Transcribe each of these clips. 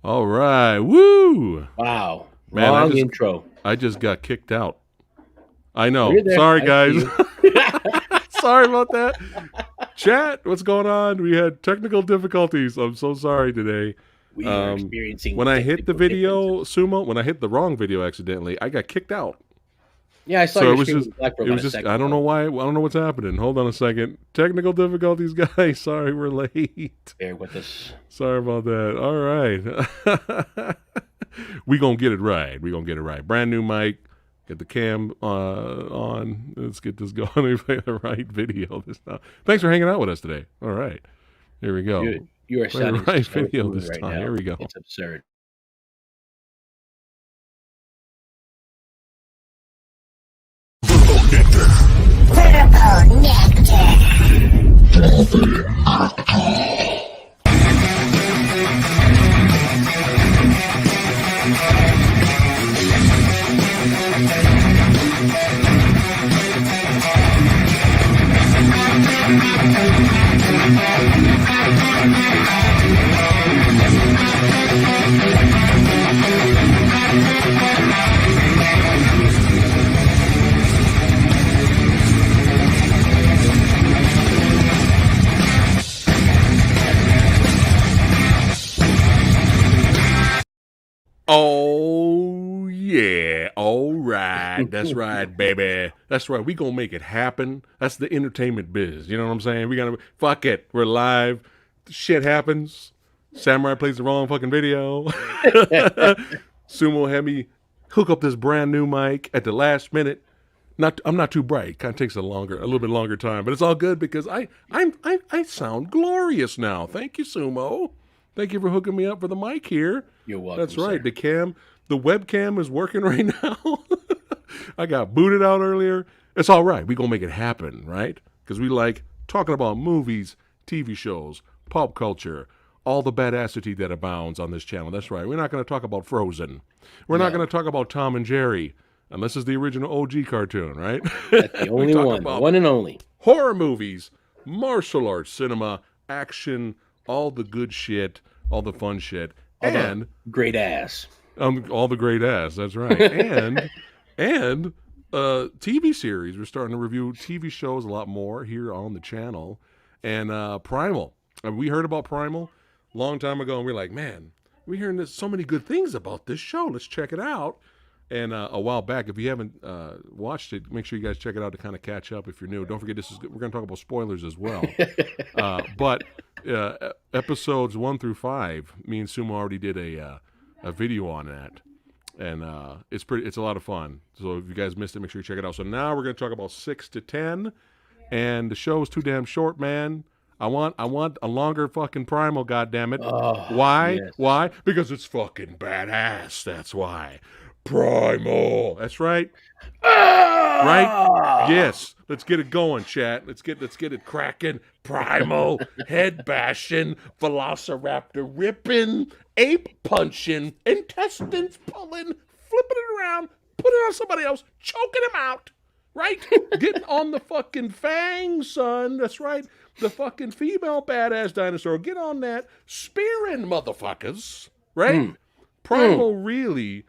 All right. Woo! Wow. Man, Long intro. I just got kicked out. I know. You're there. Sorry, I guys. Sorry about that. Chat, what's going on? We had technical difficulties. I'm so sorry today. We are experiencing when I hit the video, differences. Sumo, when I hit the wrong video accidentally, I got kicked out. Yeah, I saw So your it was screen just, black for it about was a just, second. I don't know why, I don't know what's happening. Hold on a second. Technical difficulties, guys. Sorry, we're late. Bear with us. Sorry about that. All right. We gonna get it right. We gonna get it right. Brand new mic. Get the cam on. Let's get this going. We play the right video this time. Thanks for hanging out with us today. All right. Here we go. You are Play the sounding right so video smooth this right time. now. Here we go. It's absurd. Purple nectar. Oh, yeah. All right. That's right, baby. That's right. We gonna make it happen. That's the entertainment biz. You know what I'm saying? We gotta, fuck it. We're live. Shit happens. Samurai plays the wrong fucking video. Sumo had me hook up this brand new mic at the last minute. I'm not too bright. Kind of takes a little bit longer time, but it's all good because I sound glorious now. Thank you, Sumo. Thank you for hooking me up for the mic here. You're welcome. That's right. Sir. The webcam is working right now. I got booted out earlier. It's all right. We gonna make it happen, right? Because we like talking about movies, TV shows, pop culture, all the badassity that abounds on this channel. That's right. We're not going to talk about Frozen. We're not going to talk about Tom and Jerry, unless it's the original OG cartoon, right? That's the only one and only. Horror movies, martial arts, cinema, action, all the good shit, all the fun shit, and great ass. All the great ass. That's right. and TV series. We're starting to review TV shows a lot more here on the channel, and Primal. We heard about Primal a long time ago, and we're like, man, we're hearing so many good things about this show. Let's check it out. And a while back, if you haven't watched it, make sure you guys check it out to kind of catch up if you're new. Don't forget, we're going to talk about spoilers as well. But episodes 1 through 5, me and Sumo already did a video on that, and it's a lot of fun. So if you guys missed it, make sure you check it out. So now we're going to talk about 6 to 10, and the show is too damn short, man. I want a longer fucking Primal, goddammit. Why? Yes. Why? Because it's fucking badass. That's why. Primal. That's right. Right? Yes. Let's get it going, chat. Let's get it cracking. Primal, head bashing, velociraptor ripping, ape punching, intestines pulling, flipping it around, putting it on somebody else, choking him out. Right? Getting on the fucking fang, son. That's right. The fucking female badass dinosaur. Get on that. Spearing motherfuckers. Right? Primal really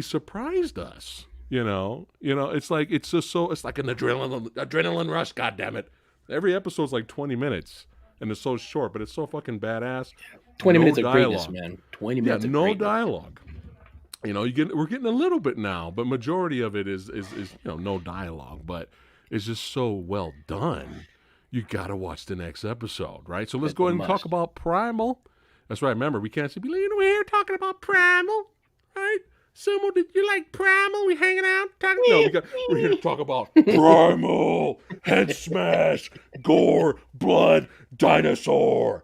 surprised us. You know, it's like it's like an adrenaline rush, goddammit. Every episode's like 20 minutes. And it's so short, but it's so fucking badass. 20 minutes of dialogue. greatness, man. 20 minutes of no greatness. dialogue. You know, we're getting a little bit now, but majority of it is no dialogue, but it's just so well done. You gotta watch the next episode, right? So let's go ahead and talk about Primal. That's right. Remember, we can't say, we're here talking about Primal, right? Sumo, did you like Primal? We hanging out talking? No, we're here to talk about Primal, head smash, gore, blood, dinosaur.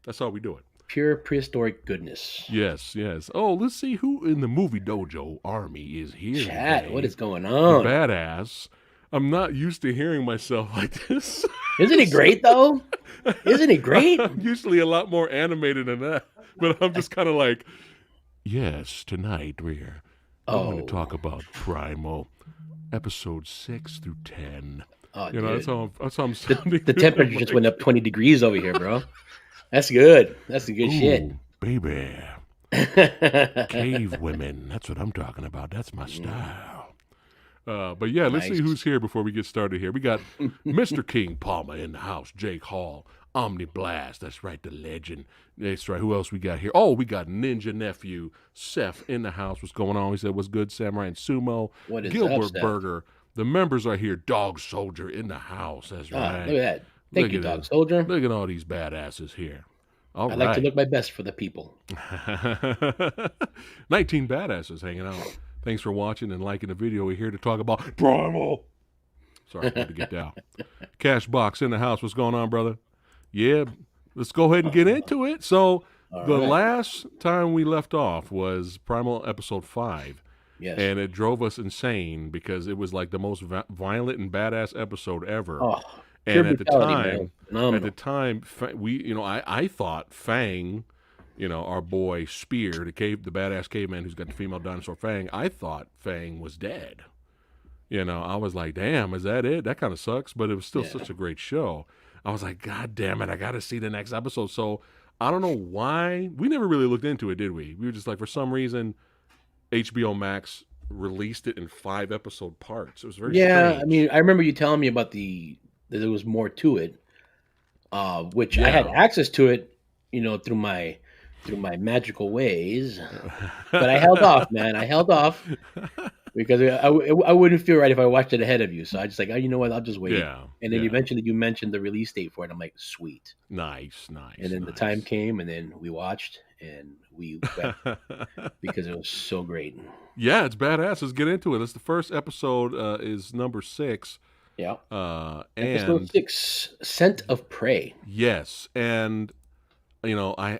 That's how we do it. Pure prehistoric goodness. Yes. Oh, let's see who in the movie dojo army is here. Chat, today. what is going on? Badass. I'm not used to hearing myself like this. Isn't he great, though? Isn't he great? I'm usually a lot more animated than that. But I'm just kind of like, yes, tonight we're going to talk about Primal, episode 6 through 10. Oh, that's how I'm sounding. The temperature just went up 20 degrees over here, bro. That's good. That's the good shit. Baby. Cave women. That's what I'm talking about. That's my style. But yeah, let's see Nice. who's here before we get started here. We got Mr. King Palmer in the house, Jake Hall, Omni Blast. That's right, the legend. That's right. Who else we got here? Oh, we got Ninja Nephew, Seth in the house. What's going on? He said, what's good, Samurai and Sumo? What is up, Gilbert Steph? Burger. The members are here. Dog Soldier in the house. That's right. Look at that. Thank you, at Dog this. Soldier. Look at all these badasses here. All I right. like to look my best for the people. 19 badasses hanging out. Thanks for watching and liking the video. We're here to talk about Primal. Sorry, I had to get down. Cash Box in the house. What's going on, brother? Yeah, let's go ahead and get into it. So, the last time we left off was Primal episode 5. Yes. And it drove us insane because it was like the most violent and badass episode ever. Oh, and pure brutality, man. at the time, we, I thought Fang, our boy Spear, the badass caveman who's got the female dinosaur Fang, I thought Fang was dead. I was like, damn, is that it? That kind of sucks, but it was still such a great show. I was like, God damn it, I got to see the next episode. So I don't know why. We never really looked into it, did we? We were just like, for some reason, HBO Max released it in 5-episode parts. It was very strange. I mean, I remember you telling me about that there was more to it, which I had access to it, through my magical ways, but I held off, man. I held off because I wouldn't feel right if I watched it ahead of you. So I just like, oh, you know what? I'll just wait. Yeah. And then eventually you mentioned the release date for it. I'm like, sweet. Nice. And then the time came, and then we watched, and we wept because it was so great. Yeah, it's badass. Let's get into it. It's the first episode. Is number 6. Yeah. Episode 6, Scent of Prey. Yes, and I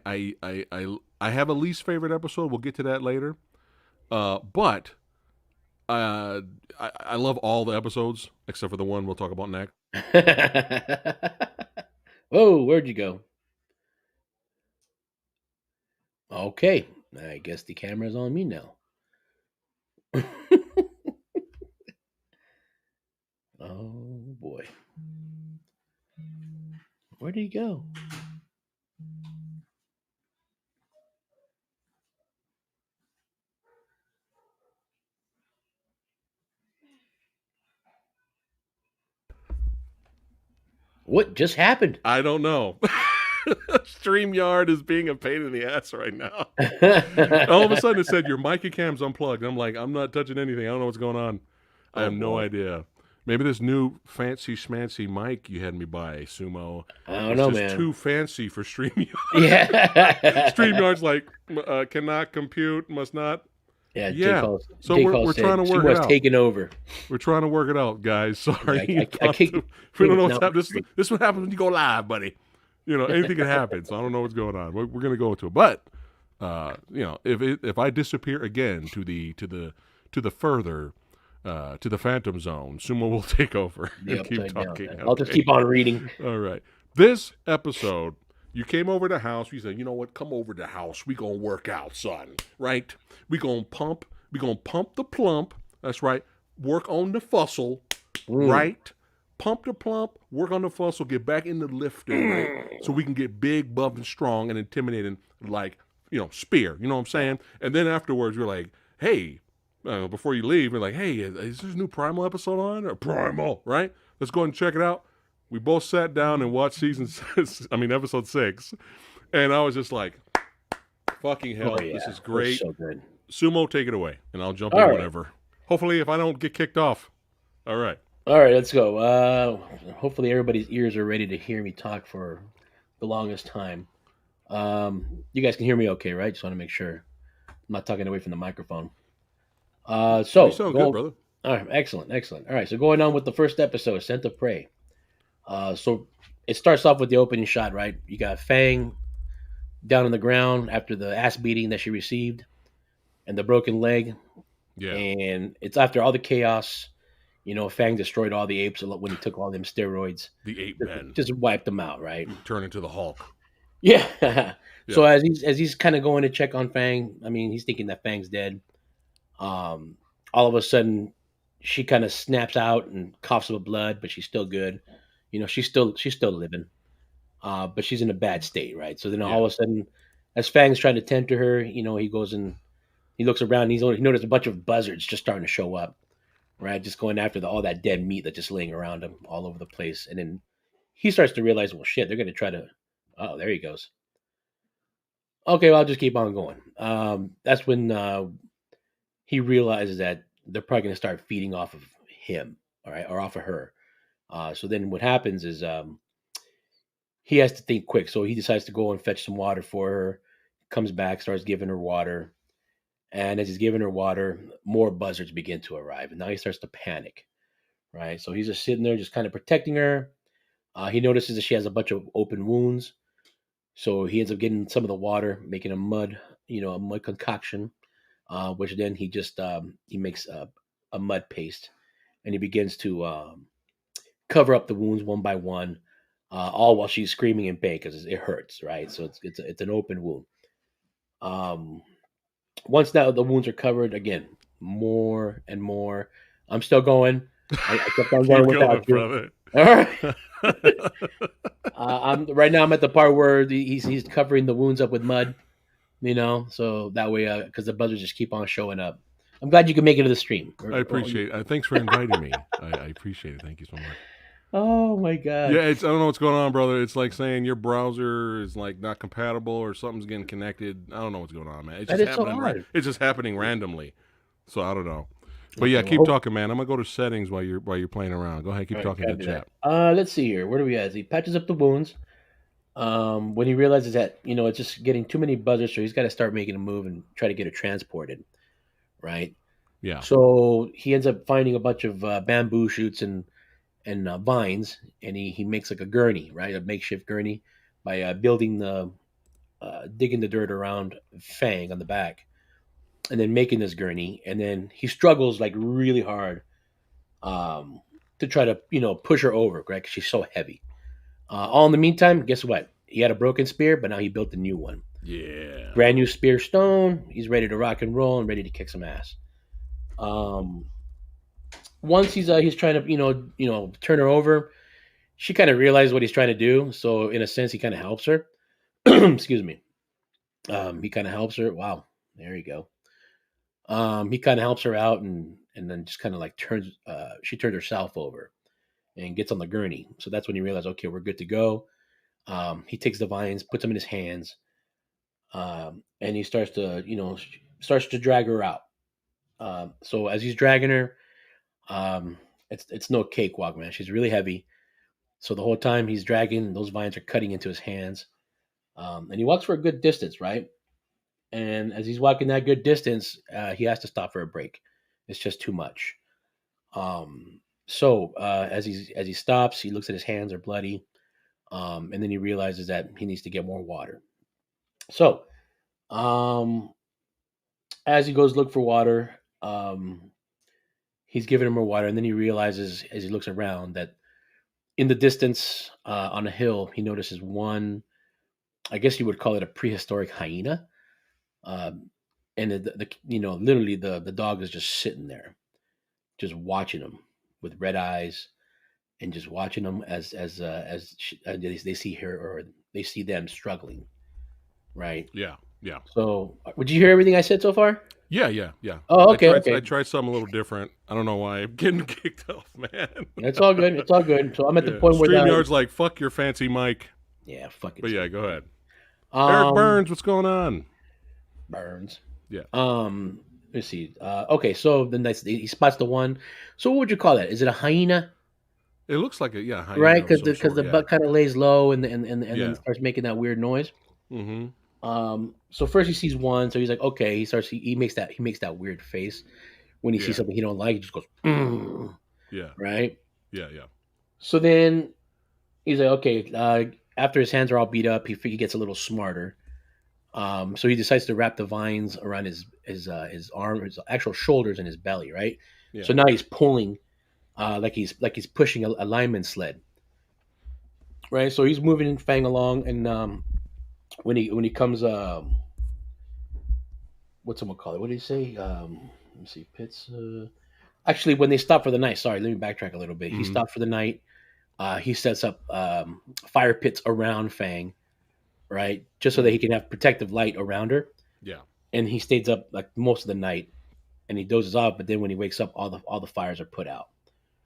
have a least favorite episode. We'll get to that later. But I love all the episodes except for the one we'll talk about next. Whoa, where'd you go? Okay, I guess the camera's on me now. Oh boy, where did he go? What just happened? I don't know. StreamYard is being a pain in the ass right now. All of a sudden it said your mic and cam's unplugged. I'm like, I'm not touching anything. I don't know what's going on. I have no idea. Maybe this new fancy schmancy mic you had me buy, Sumo. I don't know, just man. too fancy for StreamYard. Yeah. StreamYard's like, cannot compute, must not. Yeah. So we're trying to work it out. Taking over. We're trying to work it out, guys. Sorry. Yeah, we don't know what's happening. This is what happens when you go live, buddy. Anything can happen. So I don't know what's going on. We're going to go into it. But, if I disappear again to the Phantom Zone, Sumo will take over and keep talking. Okay. I'll just keep on reading. All right. This episode, you came over to the house. You said, you know what? Come over to the house. We going to work out, son. Right? We going to pump. We going to pump the plump. That's right. Work on the fussle. Right? Pump the plump. Work on the fussle. Get back in the lifting. Right? So we can get big, buff, and strong and intimidating like, Spear. You know what I'm saying? And then afterwards, you're like, hey, before you leave, you're like, hey, is this new Primal episode on? Or Primal, right? Let's go ahead and check it out. We both sat down and watched episode 6. And I was just like, fucking hell, this is great. So good. Sumo, take it away, and I'll jump in whatever. Hopefully, if I don't get kicked off. All right, let's go. Hopefully, everybody's ears are ready to hear me talk for the longest time. You guys can hear me okay, right? Just want to make sure I'm not talking away from the microphone. You sound good, brother. All right, excellent. All right, so going on with the first episode, Scent of Prey. So it starts off with the opening shot, right? You got Fang down on the ground after the ass beating that she received and the broken leg. Yeah. And it's after all the chaos. Fang destroyed all the apes when he took all them steroids. The ape men. Just wiped them out, right? Turn into the Hulk. Yeah. So as he's kind of going to check on Fang, he's thinking that Fang's dead. All of a sudden, she kind of snaps out and coughs up blood, but she's still good. She's still living, but she's in a bad state, right? So then all of a sudden, as Fang's trying to tend to her, he goes and he looks around. And he noticed a bunch of buzzards just starting to show up, right? Just going after all that dead meat that's just laying around him all over the place. And then he starts to realize, well, shit, they're going to try to. Oh, there he goes. Okay, well, I'll just keep on going. That's when he realizes that they're probably going to start feeding off of him, all right, or off of her. So then what happens is he has to think quick. So he decides to go and fetch some water for her, comes back, starts giving her water. And as he's giving her water, more buzzards begin to arrive. And now he starts to panic, right? So he's just sitting there, just kind of protecting her. He notices that she has a bunch of open wounds. So he ends up getting some of the water, making a mud concoction, which then he makes a mud paste, and he begins to cover up the wounds one by one, all while she's screaming in pain because it hurts, right? So it's an open wound. Once now the wounds are covered, again, more and more. I'm still going. I kept on going Keep without going, you. brother. All right. I'm right now. I'm at the part where he's covering the wounds up with mud, so that way, because the buzzards just keep on showing up. I'm glad you can make it to the stream. I appreciate it. Thanks for inviting me. I appreciate it. Thank you so much. Oh my god. Yeah, I don't know what's going on, brother. It's like saying your browser is like not compatible or something's getting connected. I don't know what's going on, man. It's That just is so happening. hard. It's just happening randomly. So I don't know. But yeah, Okay, keep well, talking, man. I'm gonna go to settings while you're playing around. Go ahead, keep all right, talking gotta to the do chat. that. Let's see here. Where do we at? He patches up the wounds. When he realizes that it's just getting too many buzzards, so he's got to start making a move and try to get her transported, right? Yeah. So he ends up finding a bunch of bamboo shoots and vines, and he makes like a gurney, right? A makeshift gurney by digging the dirt around Fang on the back, and then making this gurney. And then he struggles like really hard to try to push her over, right? Because she's so heavy. All in the meantime, guess what? He had a broken spear, but now he built a new one. Yeah. Brand new spear stone. He's ready to rock and roll and ready to kick some ass. Once he's trying to turn her over, she kind of realizes what he's trying to do. So in a sense, he kind of helps her. Excuse me. He kind of helps her. Wow, there you go. He kind of helps her out and then just kind of like she turns herself over and gets on the gurney. So that's when he realizes, okay, we're good to go. He takes the vines, puts them in his hands, and he starts to drag her out. So as he's dragging her, it's no cakewalk, man. She's really heavy. So the whole time he's dragging, those vines are cutting into his hands. And he walks for a good distance, right? And as he's walking that good distance, he has to stop for a break. It's just too much. So as he stops, he looks at his hands are bloody, and then he realizes that he needs to get more water. So um, as he goes look for water, he's giving him more water, and then he realizes as he looks around that in the distance on a hill, he notices one. I guess you would call it a prehistoric hyena. And literally the dog is just sitting there, just watching him with red eyes, and just watching them they see her or they see them struggling, right? Yeah. Yeah. So, would you hear everything I said so far? Yeah. Oh, okay, I tried something a little different. I don't know why I'm getting kicked off, man. It's all good. It's all good. So I'm at the Yeah. point where StreamYard's like, fuck your fancy mic. yeah, fuck it. But yeah, go ahead. Eric Burns, what's going on? Burns. Yeah. Let's see. Okay, so then he spots the one. So what would you call that? Is it a hyena? It looks like hyena Right, of because some sort, the yeah. butt kind of lays low and Yeah. then starts making that weird noise. Mm-hmm. So first he sees one, so he's like, okay. He makes that weird face when he sees something he don't like. He just goes, Yeah. right. Yeah. So then he's like, okay. After his hands are all beat up, he gets a little smarter. So he decides to wrap the vines around his arm, his actual shoulders, and his belly, right? Yeah. So now he's pulling, like he's pushing a lineman sled, right? So he's moving Fang along, and when he comes, what's someone call it? What did he say? Let me see, Pitts. Actually, when they stop for the night, sorry, let me backtrack a little bit. He stopped for the night. He sets up fire pits around Fang. right? Just so that he can have protective light around her. Yeah. And he stays up like most of the night, and he dozes off. But then when he wakes up, all the fires are put out,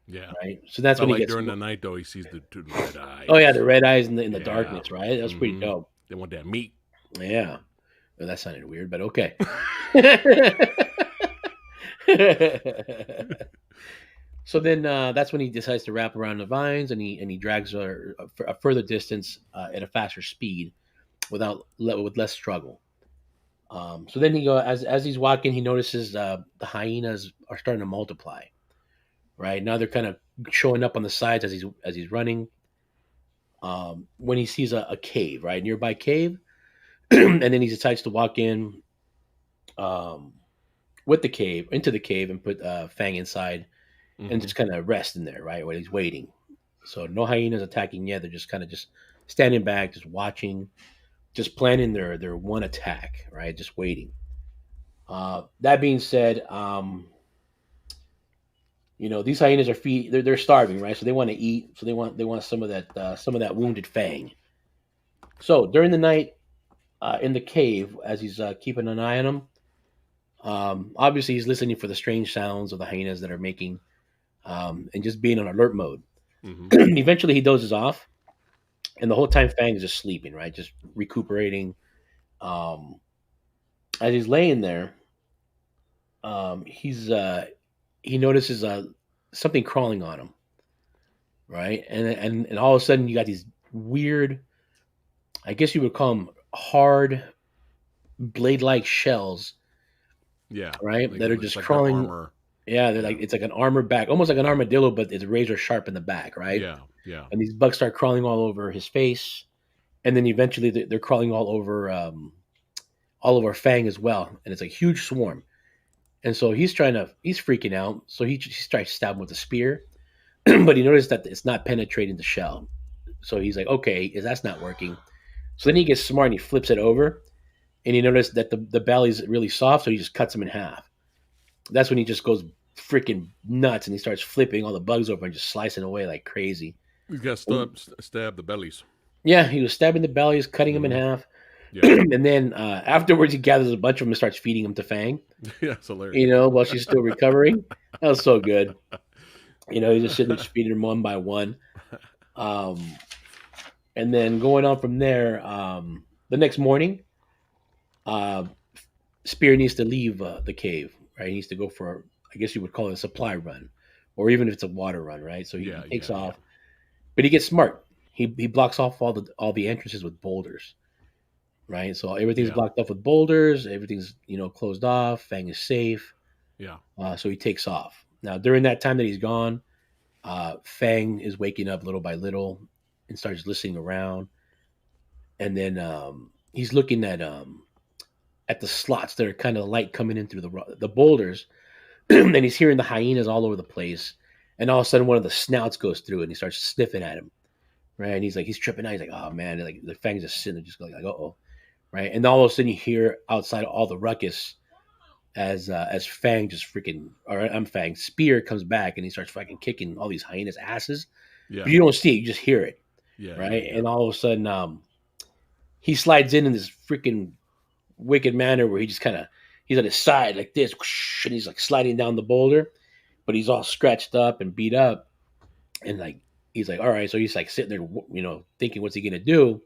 Yeah. right? So that's But when he like gets. during the night though, he sees the red eyes. Oh yeah, the red eyes in the Yeah. darkness, right? That's pretty dope. They want that meat. Yeah. Well, that sounded weird, but okay. So then that's when he decides to wrap around the vines, and he drags her a further distance at a faster speed with less struggle. So then as he's walking, he notices the hyenas are starting to multiply. Right now, they're kind of showing up on the sides as he's running. When he sees a cave, right, nearby cave, and then he decides to walk in with the cave into the cave and put Fang inside and just kind of rest in there, right, while he's waiting. So no hyenas attacking yet. They're just kind of just standing back, just watching, just planning their one attack, right, just waiting. That being said, these hyenas are they're starving, right? So they want to eat. So they want some of that wounded Fang. So during the night in the cave, as he's keeping an eye on him, obviously he's listening for the strange sounds of the hyenas that are making, and just being on alert mode. Eventually, he dozes off, and the whole time Fang is just sleeping, right, just recuperating. As he's laying there, he notices something crawling on him, right? And all of a sudden you got these weird, I guess you would call them hard blade-like shells. Yeah. Right? Like that are just crawling. Armor. Yeah, they're like, it's like an armor back, almost like an armadillo, but it's razor sharp in the back, right? Yeah, yeah. And these bugs start crawling all over his face, and then eventually they're crawling all over Fang as well, and it's a huge swarm. And so he's freaking out. So he tries to stab him with a spear, but he noticed that it's not penetrating the shell. So he's like, okay, that's not working. So then he gets smart and he flips it over, and he noticed that the belly's really soft, so he just cuts him in half. That's when he just goes freaking nuts and he starts flipping all the bugs over and just slicing away like crazy. He's got stab the bellies. Yeah, he was stabbing the bellies, cutting them in half. Yeah. And then afterwards, he gathers a bunch of them and starts feeding them to Fang. Yeah, it's hilarious. While she's still recovering. That was so good. He's just sitting there just feeding them one by one. And then going on from there, the next morning, Spear needs to leave the cave, right? He needs to go for, I guess you would call it a supply run, or even if it's a water run, right? So he takes off, but he gets smart. He blocks off all the entrances with boulders, right? So everything's blocked off with boulders. Everything's closed off. Fang is safe. Yeah. So he takes off. Now during that time that he's gone, Fang is waking up little by little and starts listening around, and then he's looking at the slots that are kind of light coming in through the boulders, and he's hearing the hyenas all over the place. And all of a sudden, one of the snouts goes through, and he starts sniffing at him, right? And he's tripping out. He's like, "Oh man!" And like the Fang's just sitting there, just going like, "Uh-oh," right? And all of a sudden, you hear outside all the ruckus as Fang Spear comes back, and he starts fucking kicking all these hyenas' asses. Yeah. But you don't see it; you just hear it, right? Yeah. And all of a sudden, he slides in this freaking wicked manner where he just he's on his side like this, and he's like sliding down the boulder, but he's all scratched up and beat up, and like he's like, all right, so he's like sitting there, thinking what's he gonna do?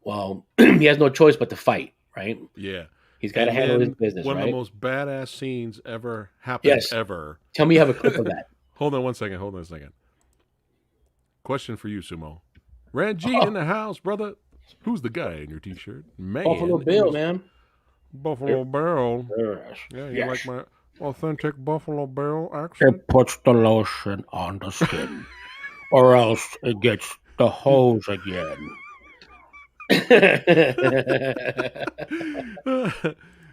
Well, he has no choice but to fight, right? Yeah, he's got to handle his business. One of the most badass scenes ever happened ever. Tell me you have a clip of that. Hold on a second. Question for you, Sumo. Ranjit in the house, brother. Who's the guy in your t-shirt? Man, Buffalo Bill, man. Buffalo Bill. Yes. Yeah, you like my authentic Buffalo Bill accent? It puts the lotion on the skin, or else it gets the hose again.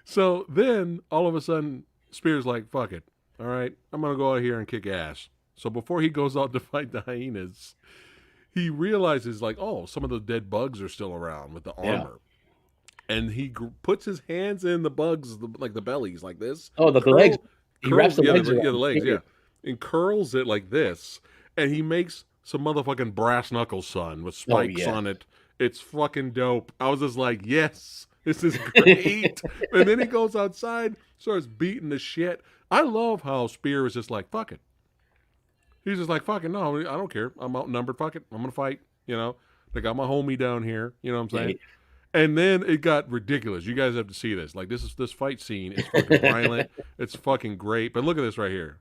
So then, all of a sudden, Spear's like, fuck it. All right, I'm going to go out here and kick ass. So before he goes out to fight the hyenas, he realizes, like, oh, some of the dead bugs are still around with the armor. And he puts his hands in the bugs, like the bellies, like this. Oh, the legs. He wraps the legs around. Yeah, the legs, yeah. And curls it like this. And he makes some motherfucking brass knuckles, son, with spikes on it It's fucking dope. I was just like, yes, this is great. And then he goes outside, starts beating the shit. I love how Spear is just like, fuck it. He's just like, fuck it. No, I don't care. I'm outnumbered. Fuck it. I'm going to fight. You know, they got my homie down here. You know what I'm saying? And then it got ridiculous. You guys have to see this. Like, this fight scene is fucking violent. It's fucking great. But look at this right here.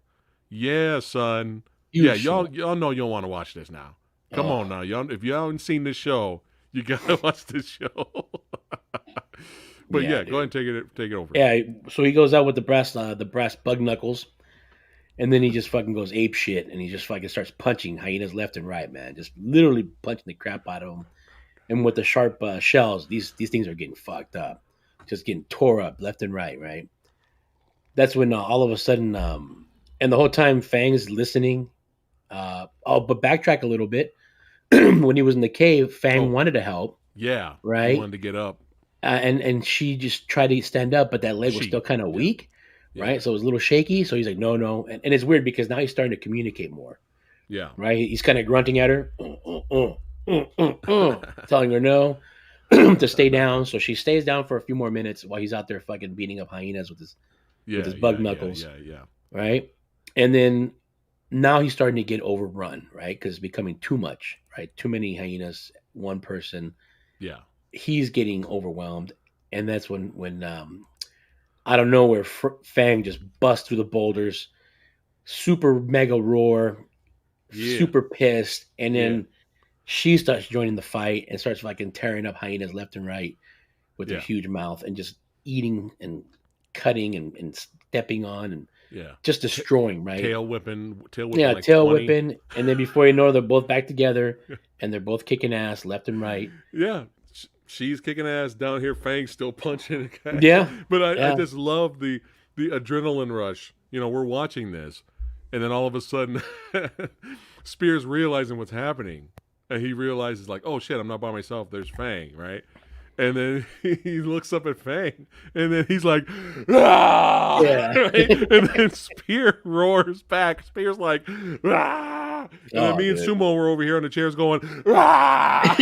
Yeah, son. Y'all know you don't want to watch this now. Come on now. Y'all, if you haven't seen this show, you got to watch this show. But yeah, go ahead and take it over. Yeah, so he goes out with the brass bug knuckles. And then he just fucking goes ape shit, and he just fucking starts punching hyenas left and right, man. Just literally punching the crap out of them. And with the sharp shells, these things are getting fucked up, just getting tore up left and right, right? That's when all of a sudden, and the whole time Fang is listening. But backtrack a little bit. When he was in the cave, Fang wanted to help. Yeah, right. He wanted to get up, and she just tried to stand up, but that leg was still kind of weak. Yeah. Right, so it was a little shaky. So he's like, no, and it's weird because now he's starting to communicate more. Yeah, right. He's kind of grunting at her, telling her no to stay down. So she stays down for a few more minutes while he's out there fucking beating up hyenas with his bug knuckles. Yeah. Right, and then now he's starting to get overrun, right, because it's becoming too much. Right, too many hyenas, one person. Yeah, he's getting overwhelmed, and that's when out of nowhere, Fang just busts through the boulders, super mega roar, super pissed, and then she starts joining the fight and starts fucking tearing up hyenas left and right with her huge mouth and just eating and cutting and stepping on and just destroying, right? Tail whipping. Yeah, like tail 20. Whipping, and then before you know it, they're both back together and they're both kicking ass left and right. Yeah. She's kicking ass down here. Fang's still punching. Yeah, but I just love the adrenaline rush. You know, we're watching this, and then all of a sudden, Spears realizing what's happening, and he realizes like, oh shit, I'm not by myself. There's Fang, right? And then he looks up at Fang, and then he's like, ah! Right? And then Spear roars back. Spear's like, ah! And then me and Sumo were over here on the chairs going, ah!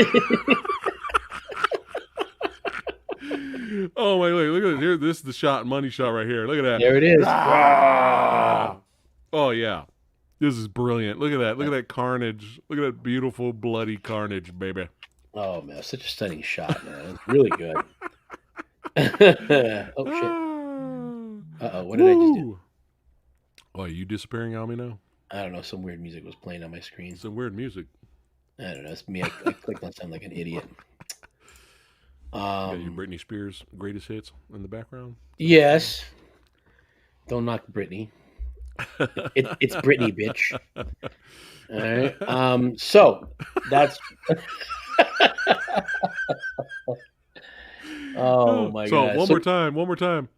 Oh my! Look at this. Here, this is the money shot right here. Look at that. There it is. Ah! Oh yeah, this is brilliant. Look at that. Look at that carnage. Look at that beautiful bloody carnage, baby. Oh man, such a stunning shot, man. It's really good. Oh shit. What did I just do? Oh, are you disappearing on me now? I don't know. Some weird music was playing on my screen. Some weird music. I don't know. It's me. I clicked on something like an idiot. You got your Britney Spears greatest hits in the background? Yes. Don't knock Britney. It's Britney, bitch. All right. So that's. Oh my god! So one more time.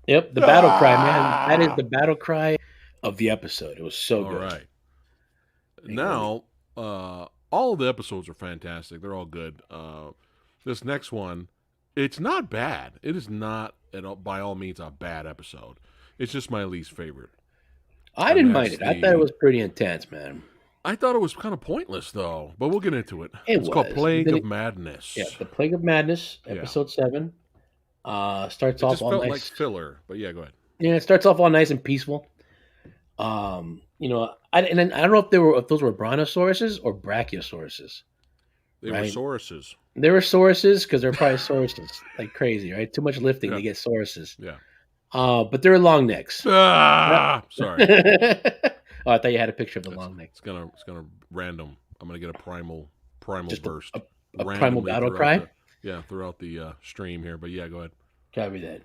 Yep, the battle cry, man. That is the battle cry of the episode. It was so good. All right. Now, all of the episodes are fantastic. They're all good. This next one, it's not bad. It is not by all means a bad episode. It's just my least favorite. I didn't mind it. I thought it was pretty intense, man. I thought it was kind of pointless, though. But we'll get into it. It's called Plague of Madness. Yeah, the Plague of Madness, episode 7. Starts off all nice. Like filler, but yeah, go ahead. Yeah, it starts off all nice and peaceful. You know, I don't know if those were brontosauruses or brachiosauruses. They were sauruses. They were sauruses because they're probably sauruses like crazy, right? Too much lifting, they get sauruses. Yeah. But they're long necks. Sorry. Oh, I thought you had a picture of the long neck. It's gonna random. I'm gonna get a primal just burst. A primal battle cry. Throughout the stream here. But yeah, go ahead. Copy that.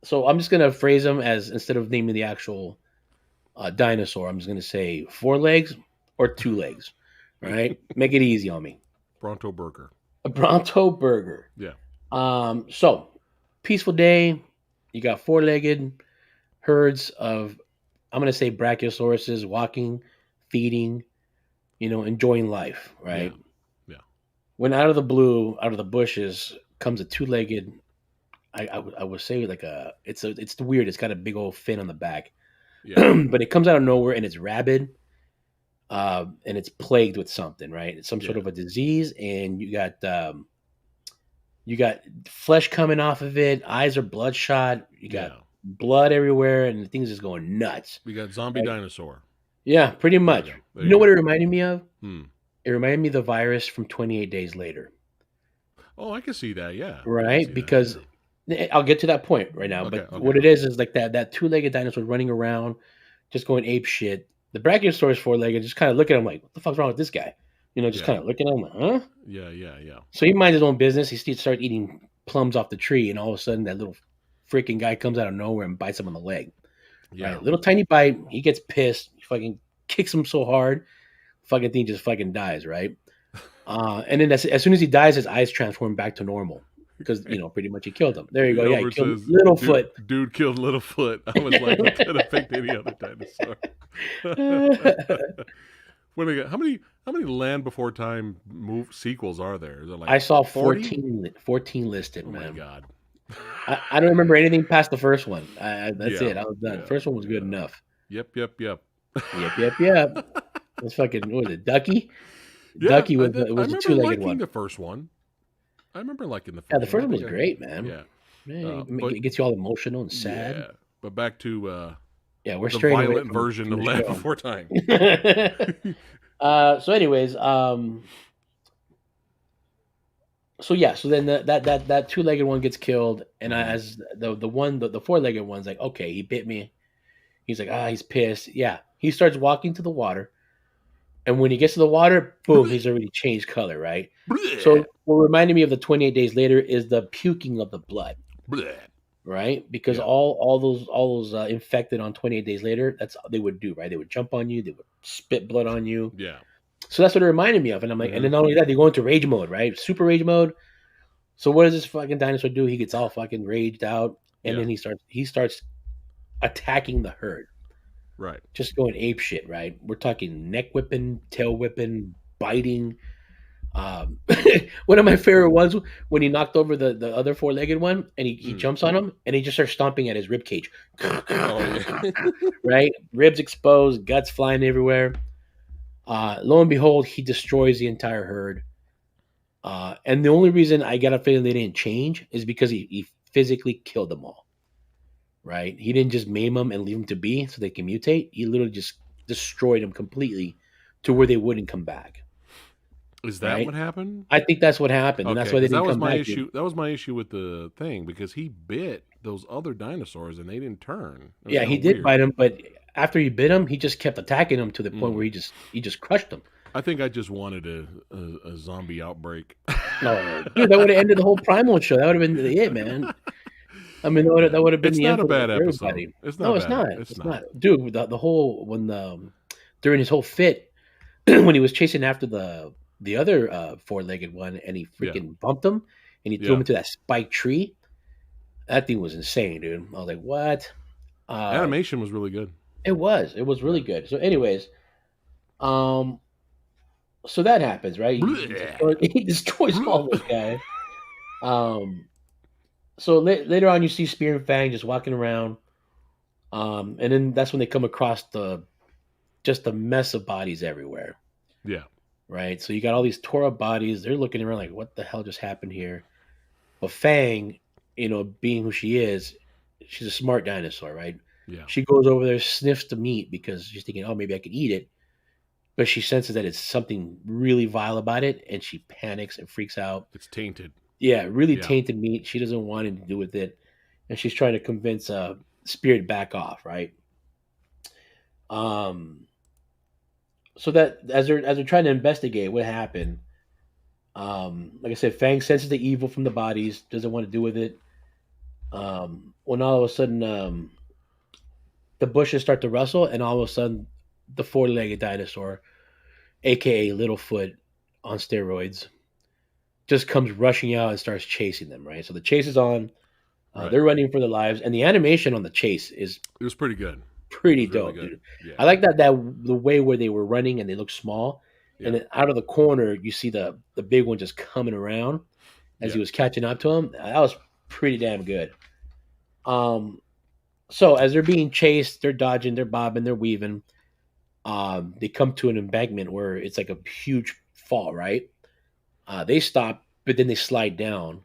So I'm just gonna phrase them as, instead of naming the actual dinosaur, I'm just gonna say 4 legs or 2 legs. All right, make it easy on me. Bronto burger. A Bronto burger. Yeah. So peaceful day. You got 4-legged herds of, I'm gonna say, brachiosauruses walking, feeding, enjoying life. Right. Yeah. When out of the blue, out of the bushes, comes a 2-legged. I would say like it's weird. It's got a big old fin on the back, but it comes out of nowhere and it's rabid. and it's plagued with something, right? It's some sort of a disease, and you got flesh coming off of it. Eyes are bloodshot. You got blood everywhere, and the thing's just going nuts. We got zombie dinosaur. Yeah, pretty much. There You know what it reminded me of? Hmm. It reminded me of the virus from 28 Days Later. Oh, I can see that. Yeah. Right, because I'll get to that point right now. Okay, but what it is like that two-legged dinosaur running around, just going ape shit. The Brachiosaurus four-legged just kind of looking at him like, what the fuck's wrong with this guy? You know, just kind of looking at him like, huh? Yeah. So he minds his own business. He starts eating plums off the tree, and all of a sudden that little freaking guy comes out of nowhere and bites him on the leg. Yeah. Right? Little tiny bite. He gets pissed. He fucking kicks him so hard, fucking thing just fucking dies, right? And then as soon as he dies, his eyes transform back to normal because pretty much he killed him. There you go. Yeah, he killed Littlefoot. Dude killed Littlefoot. I was like, he could have picked any other dinosaur. What do we got? How many Land Before Time sequels are there? Is it like I saw 40? 14 listed. Oh man. my god. I don't remember anything past the first one. That's it. I was done. Yeah, First one was good enough. Yep. It's fucking, what was it, Ducky? Yeah, Ducky was a two-legged liking one. the first one. I remember liking the first one. Yeah, the first one was great, man. Yeah. It gets you all emotional and sad. Yeah. But back to we're the straight violent version of Land Before Time. So anyways, so then that two-legged one gets killed, and as the four-legged one's like, okay, he bit me. He's like, he's pissed. Yeah, he starts walking to the water, and when he gets to the water, boom, he's already changed color, right? So what reminded me of the 28 Days Later is the puking of the blood, right? Because all those infected on 28 Days Later, that's all they would do, right? They would jump on you, they would spit blood on you. Yeah. So that's what it reminded me of, and I'm like, and then not only that, they go into rage mode, right? Super rage mode. So what does this fucking dinosaur do? He gets all fucking raged out, and then he starts attacking the herd. Right. Just going ape shit, right? We're talking neck whipping, tail whipping, biting. One of my favorite ones when he knocked over the other four-legged one, and he jumps on him, and he just starts stomping at his rib cage. Right? Ribs exposed, guts flying everywhere. Lo and behold, he destroys the entire herd. And the only reason I got a feeling they didn't change is because he physically killed them all. Right? He didn't just maim them and leave them to be so they can mutate. He literally just destroyed them completely to where they wouldn't come back. Is that what happened? I think that's what happened, and that's why they didn't come back. That was my issue with the thing, because he bit those other dinosaurs and they didn't turn. Yeah, he did bite them, but after he bit them, he just kept attacking them to the point where he just crushed them. I think I just wanted a zombie outbreak. No, dude, that would have ended the whole Primal show. That would have been it, man. I mean, that would have been the end. It's not a bad episode. It's not. It's not. Dude, the whole during his whole fit when he was chasing after the other four-legged one, and he freaking bumped him, and he threw him into that spiked tree. That thing was insane, dude. I was like, what? Animation was really good. It was really good. So, anyways, so that happens, right? He destroys all those guys. So later on, you see Spear and Fang just walking around, and then that's when they come across just a mess of bodies everywhere. Yeah. Right. So you got all these tore up bodies. They're looking around like, what the hell just happened here? But Fang, being who she is, she's a smart dinosaur, right? Yeah. She goes over there, sniffs the meat because she's thinking, oh, maybe I could eat it. But she senses that it's something really vile about it, and she panics and freaks out. It's tainted. Yeah, really tainted meat. She doesn't want anything to do with it. And she's trying to convince Spirit back off, right? So that as they're trying to investigate what happened, like I said, Fang senses the evil from the bodies, doesn't want to do with it. When all of a sudden the bushes start to rustle, and all of a sudden the four-legged dinosaur, aka Littlefoot on steroids, just comes rushing out and starts chasing them, right? So the chase is on. Right. They're running for their lives, and the animation on the chase it was pretty good. Pretty dope, really dude. Yeah. I like that the way where they were running and they look small, and then out of the corner you see the big one just coming around as he was catching up to him. That was pretty damn good. So as they're being chased, they're dodging, they're bobbing, they're weaving. They come to an embankment where it's like a huge fall, right? They stop, but then they slide down.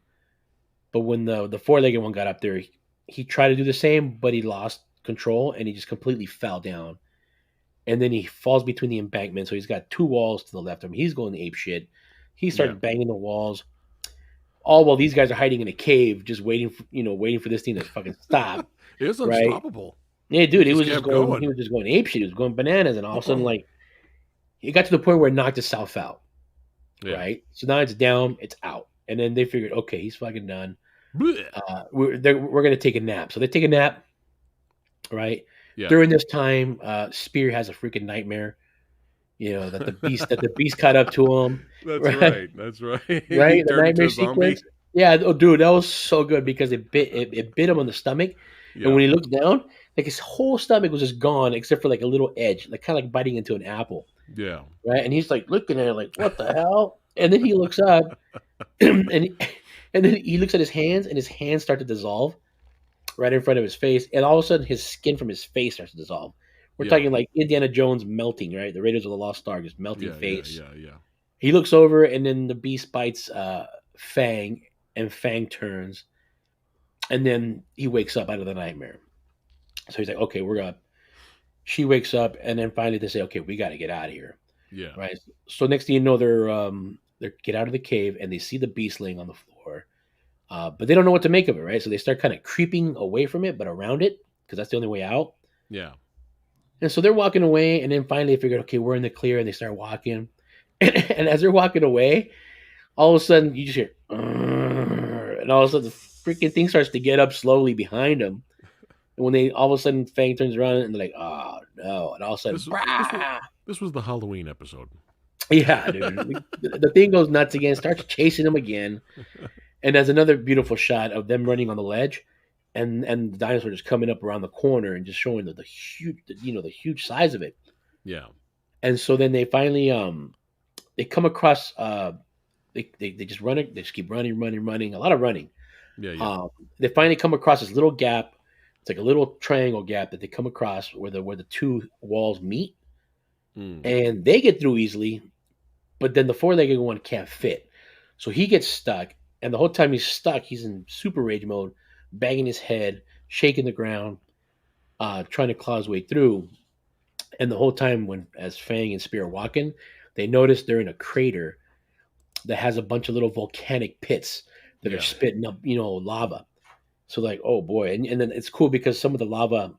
But when the four-legged one got up there, he tried to do the same, but he lost control and he just completely fell down. And then he falls between the embankment, so he's got two walls to the left of him. He's going ape shit. He Yeah. started banging the walls. All while these guys are hiding in a cave, just waiting for this thing to fucking stop. It was Right? unstoppable. Yeah, dude, It he just was just kept going. He going. was just going ape shit. He was going bananas, and all of a sudden, like, it got to the point where it knocked itself out. Yeah. Right? So now it's down, it's out, and then they figured, okay, he's fucking done. Blech. We're gonna take a nap. So they take a nap. Right? Yeah. During this time, Spear has a freaking nightmare. That the beast caught up to him. That's Right? right. That's right. He Right? The turned into nightmare a zombie. sequence. Yeah. Oh, dude, that was so good because it bit him on the stomach, and Yeah. when he looked down, like his whole stomach was just gone except for like a little edge, like kind of like biting into an apple. Yeah. Right? And he's like looking at it like, what the hell? And then he looks up, and and then he looks at his hands, and his hands start to dissolve right in front of his face, and all of a sudden his skin from his face starts to dissolve. We're Yeah. talking like Indiana Jones melting, right? The Raiders of the Lost Ark, just melting Yeah. face. Yeah. He looks over, and then the beast bites Fang, and Fang turns, and then he wakes up out of the nightmare. So he's like, "Okay, we're gonna." She wakes up, and then finally they say, "Okay, we got to get out of here." Yeah. Right. So next thing you know, they get out of the cave, and they see the beast laying on the floor, but they don't know what to make of it. Right. So they start kind of creeping away from it, but around it, because that's the only way out. Yeah. And so they're walking away, and then finally they figured, okay, we're in the clear, and they start walking. And as they're walking away, all of a sudden you just hear, "Urgh," and all of a sudden the freaking thing starts to get up slowly behind them. And when they all of a sudden Fang turns around and they're like, oh no, and all of a sudden, This brah! this was the Halloween episode. Yeah, dude, the thing goes nuts again, starts chasing them again, and there's another beautiful shot of them running on the ledge. And the dinosaur just coming up around the corner and just showing the huge, the huge size of it. Yeah. And so then they finally they come across they just run it, they just keep running, a lot of running. Yeah. They finally come across this little gap. It's like a little triangle gap that they come across where the two walls meet, and they get through easily, but then the four-legged one can't fit. So he gets stuck, and the whole time he's stuck, he's in super rage mode, banging his head, shaking the ground, trying to claw his way through. And the whole time, as Fang and Spear are walking, they notice they're in a crater that has a bunch of little volcanic pits that are Yeah. spitting up, lava. So like, oh boy, and then it's cool because some of the lava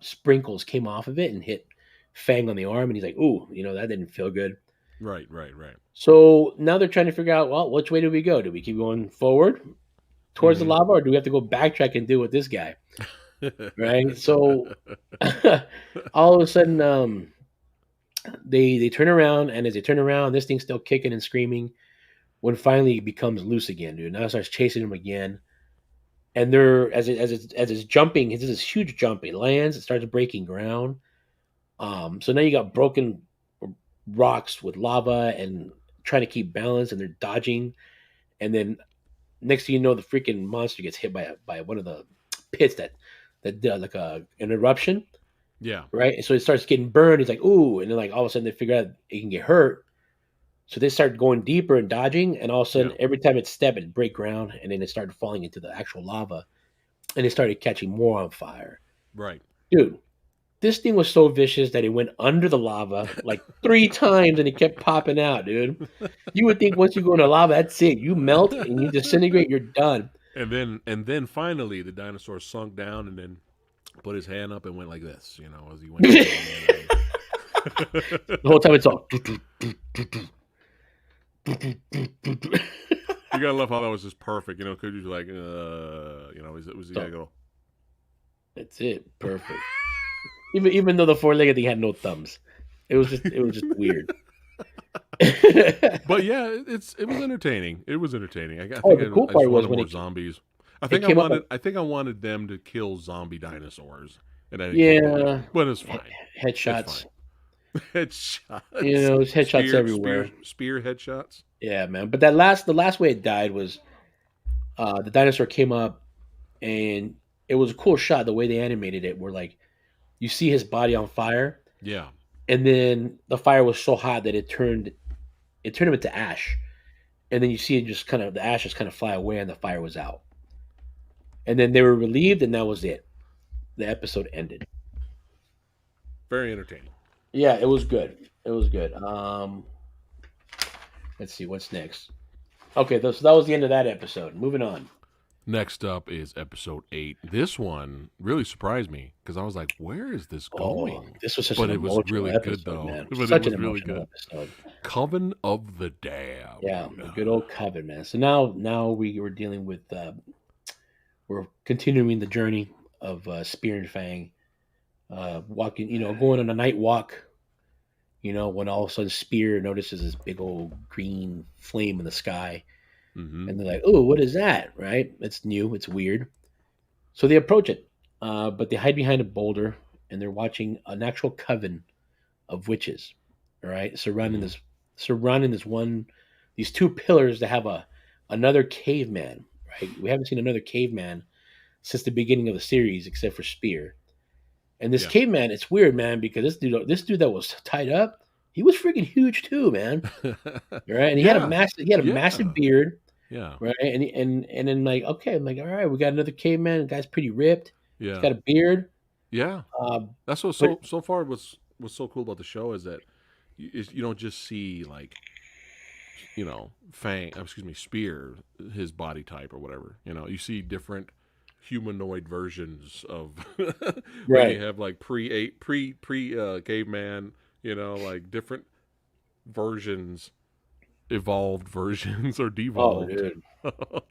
sprinkles came off of it and hit Fang on the arm, and he's like, ooh, that didn't feel good. Right. So now they're trying to figure out, well, which way do we go? Do we keep going forward towards the lava, or do we have to go backtrack and deal with this guy? Right. So all of a sudden, they turn around, and as they turn around, this thing's still kicking and screaming. When finally it becomes loose again, dude. Now it starts chasing him again, and they're as it's jumping, it's this huge jump. It lands, it starts breaking ground. So now you got broken rocks with lava and trying to keep balance, and they're dodging, and then next thing you know, the freaking monster gets hit by one of the pits that does like an eruption. Yeah. Right. And so it starts getting burned. He's like, ooh, and then like all of a sudden they figure out it can get hurt. So they start going deeper and dodging, and all of a sudden every time it stepped, it break ground, and then it started falling into the actual lava, and it started catching more on fire. Right. Dude, this thing was so vicious that it went under the lava like 3 times, and it kept popping out, dude. You would think once you go into lava, that's it. You melt and you disintegrate, you're done. And then finally the dinosaur sunk down and then put his hand up and went like this, as he went. The whole time it's all. You gotta love how that was just perfect, because you're like, it was gotta go. That's it, perfect. Even though the four-legged thing had no thumbs, it was just weird. But yeah, it was entertaining. It was entertaining. I think the cool part was when more it zombies. I think I wanted them to kill zombie dinosaurs, and I yeah, but it's fine. Headshots. Headshots. It's headshots everywhere. Spear headshots. Yeah, man. But the last way it died was the dinosaur came up, and it was a cool shot. The way they animated it, where like you see his body on fire. Yeah. and then the fire was so hot that it turned him into ash, and then you see it just kind of the ashes kind of fly away, and the fire was out, and then they were relieved, and that was it. The episode ended. Very entertaining. Yeah, it was good. It was good. Let's see what's next. Okay, so that was the end of that episode. Moving on. Next up is episode 8. This one really surprised me because I was like, "Where is this Oh, going?" this was such But an it was emotional really good, episode, though. man. But it Such an was really emotional good. episode. Coven of the Damned. Yeah, the good old coven, man. So now we were dealing with we're continuing the journey of Spear and Fang, walking, going on a night walk. When all of a sudden Spear notices this big old green flame in the sky, Mm-hmm. and they're like, "Oh, what is that?" Right? It's new. It's weird. So they approach it, but they hide behind a boulder, and they're watching an actual coven of witches. All right, Mm-hmm. surrounding these two pillars that have another caveman. Right, we haven't seen another caveman since the beginning of the series, except for Spear. And this Yeah. caveman, it's weird, man, because this dude that was tied up, he was freaking huge too, man. Right, and Yeah. he had a massive Yeah. beard, Yeah. right, and then like, okay, I'm like, all right, we got another caveman. The guy's pretty ripped. He's Yeah. got a beard. Yeah. Um, That's what but so far what's so cool about the show is that you don't just see like Spear, his body type or whatever. You see different humanoid versions of like you right. have like pre caveman, like different versions, evolved versions or Oh, devolved dude.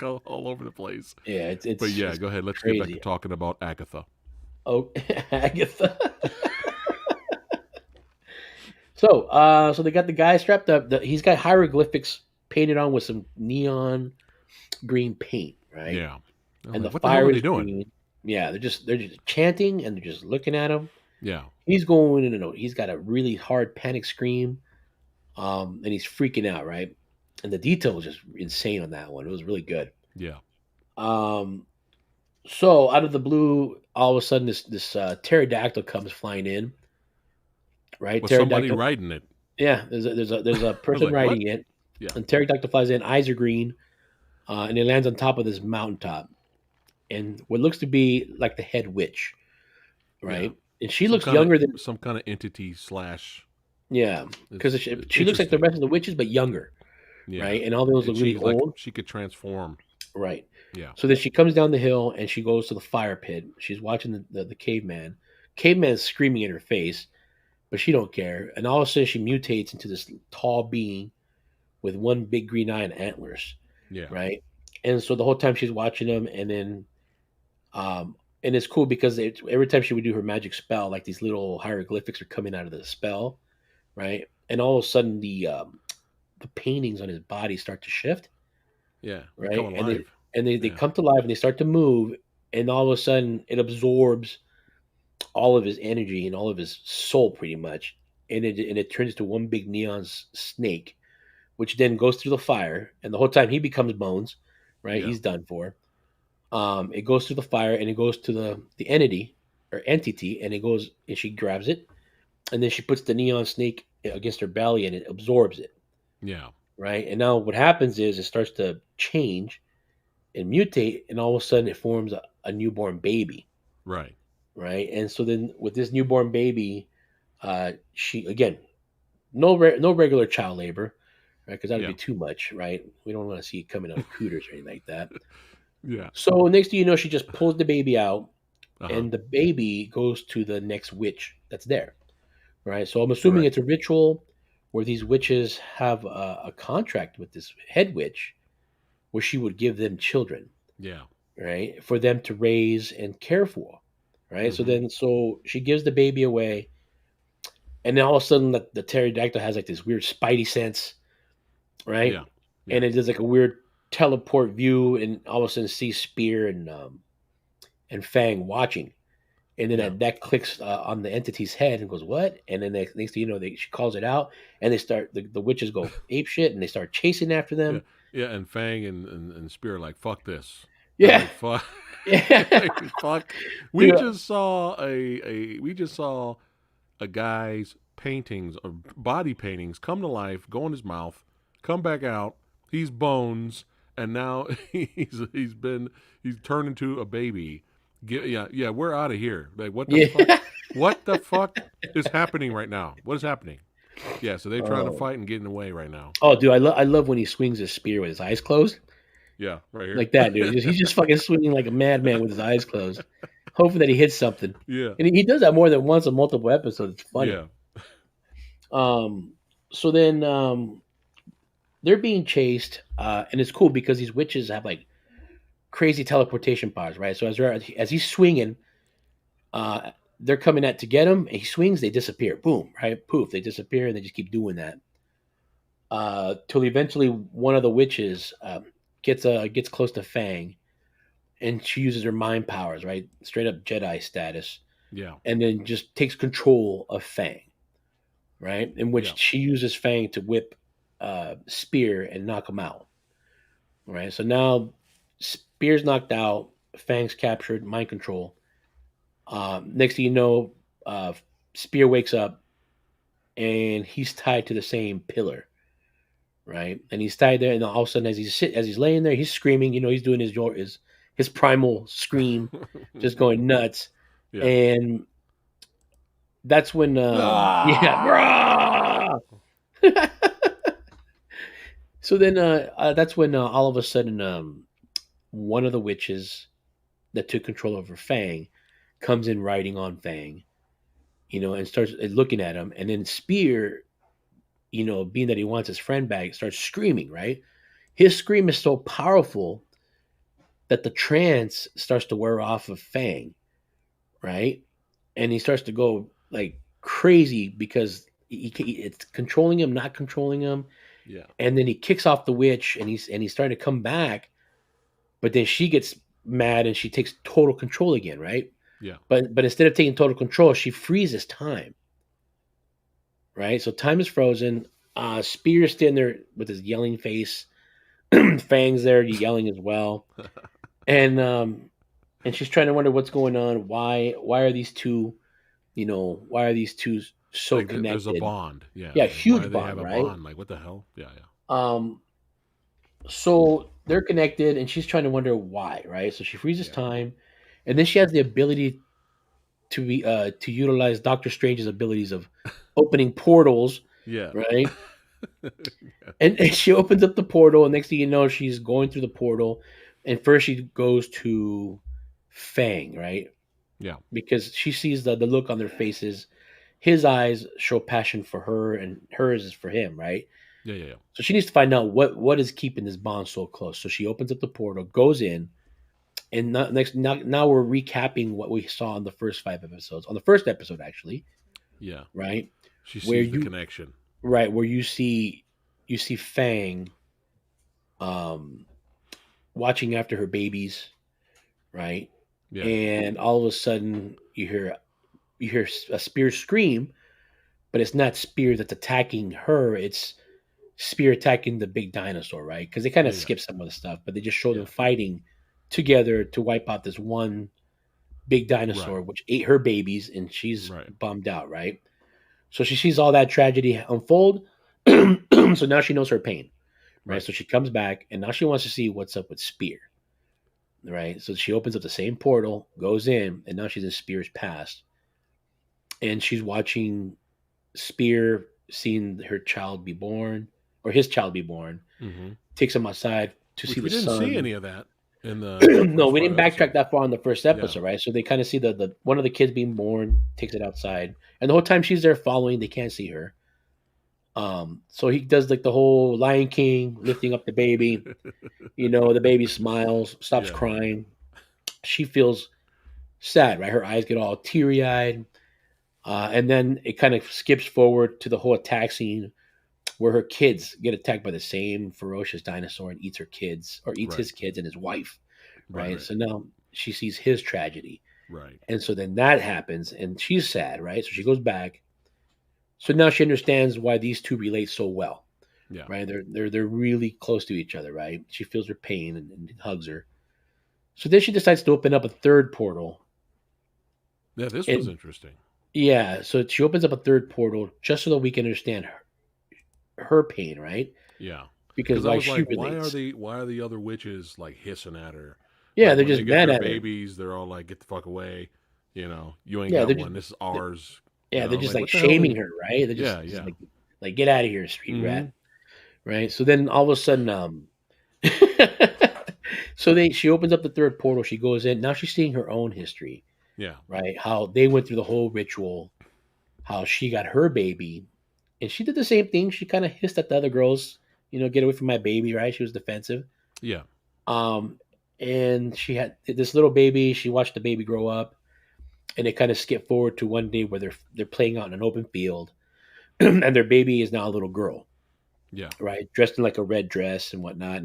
all over the place. Yeah, But yeah, it's go ahead. Let's get back to crazy. talking about Agatha. Oh, Agatha. So they got the guy strapped up. He's got hieroglyphics painted on with some neon green paint, right? Yeah. I'm And like, the what the hell fire are they is doing? green. Yeah, they're just chanting and they're just looking at him. Yeah. He's going in and he's got a really hard panic scream, and he's freaking out, right? And the detail was just insane on that one. It was really good. Yeah. Um, so out of the blue, all of a sudden this pterodactyl comes flying in, right? Was somebody Pterodactyl. riding it? Yeah, there's a I was person like, what? riding it, Yeah. and pterodactyl flies in. Eyes are green, and it lands on top of this mountaintop, and what looks to be like the head witch, Yeah. right? And she Some looks kind of younger than some kind of entity slash. yeah, because It's she looks like the interesting. rest of the witches, but younger, Yeah. right? And all those And look really she's like old, she could transform. right? Yeah. So then she comes down the hill and she goes to the fire pit. She's watching the caveman. Caveman's screaming in her face, but she don't care. And all of a sudden, she mutates into this tall being with one big green eye and antlers, Yeah. right? And so the whole time she's watching them, and it's cool because every time she would do her magic spell, like these little hieroglyphics are coming out of the spell, right? And all of a sudden, the paintings on his body start to shift, Yeah. They come right? And they alive. and they Yeah. come to life and they start to move, and all of a sudden, it absorbs all of his energy and all of his soul, pretty much, and it turns into one big neon snake, which then goes through the fire, and the whole time he becomes bones, right? Yeah. He's done for. It goes through the fire and it goes to the entity or entity, and it goes and she grabs it, and then she puts the neon snake against her belly, and it absorbs it, Yeah. right? And now what happens is it starts to change and mutate, and all of a sudden it forms a newborn baby, Right. right? And so then with this newborn baby, she again no regular child labor, right? Because that'd Yeah. be too much, right? We don't want to see it coming out of cooters or anything like that. Yeah. So next thing you know, she just pulls the baby out, Uh-huh. and the baby goes to the next witch that's there, right? So I'm assuming Correct. it's a ritual where these witches have a contract with this head witch, where she would give them children, Yeah. right, for them to raise and care for, right? So Mm-hmm. then, so she gives the baby away, and then all of a sudden, the pterodactyl has like this weird spidey sense, right? Yeah. Yeah. And it does like a weird teleport view, and all of a sudden sees Spear and Fang watching, and then Yeah. that clicks on the entity's head and goes what? And then next thing you know, she calls it out, and they start the witches go ape shit, and they start chasing after Yeah. them. Yeah. And Fang and Spear are like, fuck this. They're Yeah, like, fuck. yeah, Fuck. We dude. just saw a guy's paintings or body paintings come to life, go in his mouth, come back out. He's bones, and now he's turned into a baby. Yeah, we're out of here. Like, what the fuck? Yeah. What the fuck is happening right now? What is happening? Yeah, so they're trying to Oh, fight and getting away right now. oh, dude, I love when he swings his spear with his eyes closed, Yeah, right here. like that, dude. He's just fucking swinging like a madman with his eyes closed, hoping that he hits something. Yeah, And he does that more than once on multiple episodes. It's funny. yeah, Um, so then they're being chased, and it's cool because these witches have like crazy teleportation powers, right? So as he's swinging, they're coming at to get him, and he swings, they disappear. Boom, right? Poof, they disappear, and they just keep doing that. Till eventually one of the witches gets close to Fang, and she uses her mind powers, right? Straight up Jedi status, yeah, and then just takes control of Fang, right? In which yeah. she uses Fang to whip Spear and knock him out. Right. So now Spear's knocked out, Fang's captured, mind control. Next thing you know, Spear wakes up and he's tied to the same pillar. Right. And he's tied there, and all of a sudden, as he's laying there, he's screaming. He's doing his primal scream, just going nuts. Yeah. And that's when yeah. So then that's when all of a sudden one of the witches that took control over Fang comes in riding on Fang, and starts looking at him. And then Spear, being that he wants his friend back, starts screaming, right? His scream is so powerful that the trance starts to wear off of Fang, right? And he starts to go like crazy because it's controlling him, not controlling him. Yeah. And then he kicks off the witch, and he's starting to come back, but then she gets mad and she takes total control again, right? Yeah. But instead of taking total control, she freezes time. Right? So time is frozen. Spear's standing there with his yelling face. Fang's there yelling as well. And she's trying to wonder what's going on. Why are these two, why are these two so Like, connected? there's a bond. Yeah. Yeah, Like, huge why do they bond, have a right? bond? Like, what the hell? Yeah, yeah. So they're connected, and she's trying to wonder why, right? So she freezes time, and then she has the ability to utilize Doctor Strange's abilities of opening portals, Yeah. right? And she opens up the portal, and next thing you know, she's going through the portal, and first she goes to Fang, right? Yeah. Because she sees the look on their faces. His eyes show passion for her, and hers is for him, right? Yeah, yeah, yeah. So she needs to find out what is keeping this bond so close. So she opens up the portal, goes in, and now we're recapping what we saw in the first 5 episodes. On the first episode, actually, Yeah. right? She Where sees the connection. Right, where you see Fang watching after her babies, right? Yeah. And all of a sudden you hear a Spear scream, but it's not Spear that's attacking her, it's Spear attacking the big dinosaur, right? Because they kind of skip some of the stuff, but they just show them fighting together to wipe out this one big dinosaur, which ate her babies, and she's bummed out, right? So she sees all that tragedy unfold. So now she knows her pain, right? So she comes back, and now she wants to see what's up with Spear, right? So she opens up the same portal, goes in, and now she's in Spear's past, and she's watching Spear seeing her child be born, or his child be born. Mm-hmm. Takes him outside to see the sun. We didn't see any of that in the no, we didn't backtrack that far in the first episode, right? So they kind of see the one of the kids being born, takes it outside, and the whole time she's there following, they can't see her. So he does like the whole Lion King, lifting up the baby. The baby smiles, stops crying. She feels sad, right? Her eyes get all teary eyed. And then it kind of skips forward to the whole attack scene where her kids get attacked by the same ferocious dinosaur and eats her kids, or eats his kids and his wife, right? So now she sees his tragedy. Right. And so then that happens, and she's sad, right? So she goes back. So now she understands why these two relate so well. Yeah. Right. They're really close to each other, right? She feels her pain and hugs her. So then she decides to open up a third portal. Yeah, this was interesting. Yeah, so she opens up a third portal just so that we can understand her pain, right? Yeah. Because Because I why was she like, relates. why are the other witches like hissing at her? Yeah, Like they're when just they get mad their at her. babies, they're all like, "Get the fuck away!" You ain't Yeah, got they're just one. This is ours. yeah, they're just Like like what the hell? shaming her, right? They're Yeah, just yeah. like get out of here, street Mm-hmm. rat, right? So then all of a sudden, so she opens up the third portal. She goes in. Now she's seeing her own history, Yeah, right? How they went through the whole ritual, how she got her baby, and she did the same thing. She kind of hissed at the other girls, get away from my baby, right? She was defensive. yeah, Um, and she had this little baby. She watched the baby grow up, and it kind of skipped forward to one day where they're playing out in an open field, and their baby is now a little girl, yeah. right, dressed in like a red dress and whatnot,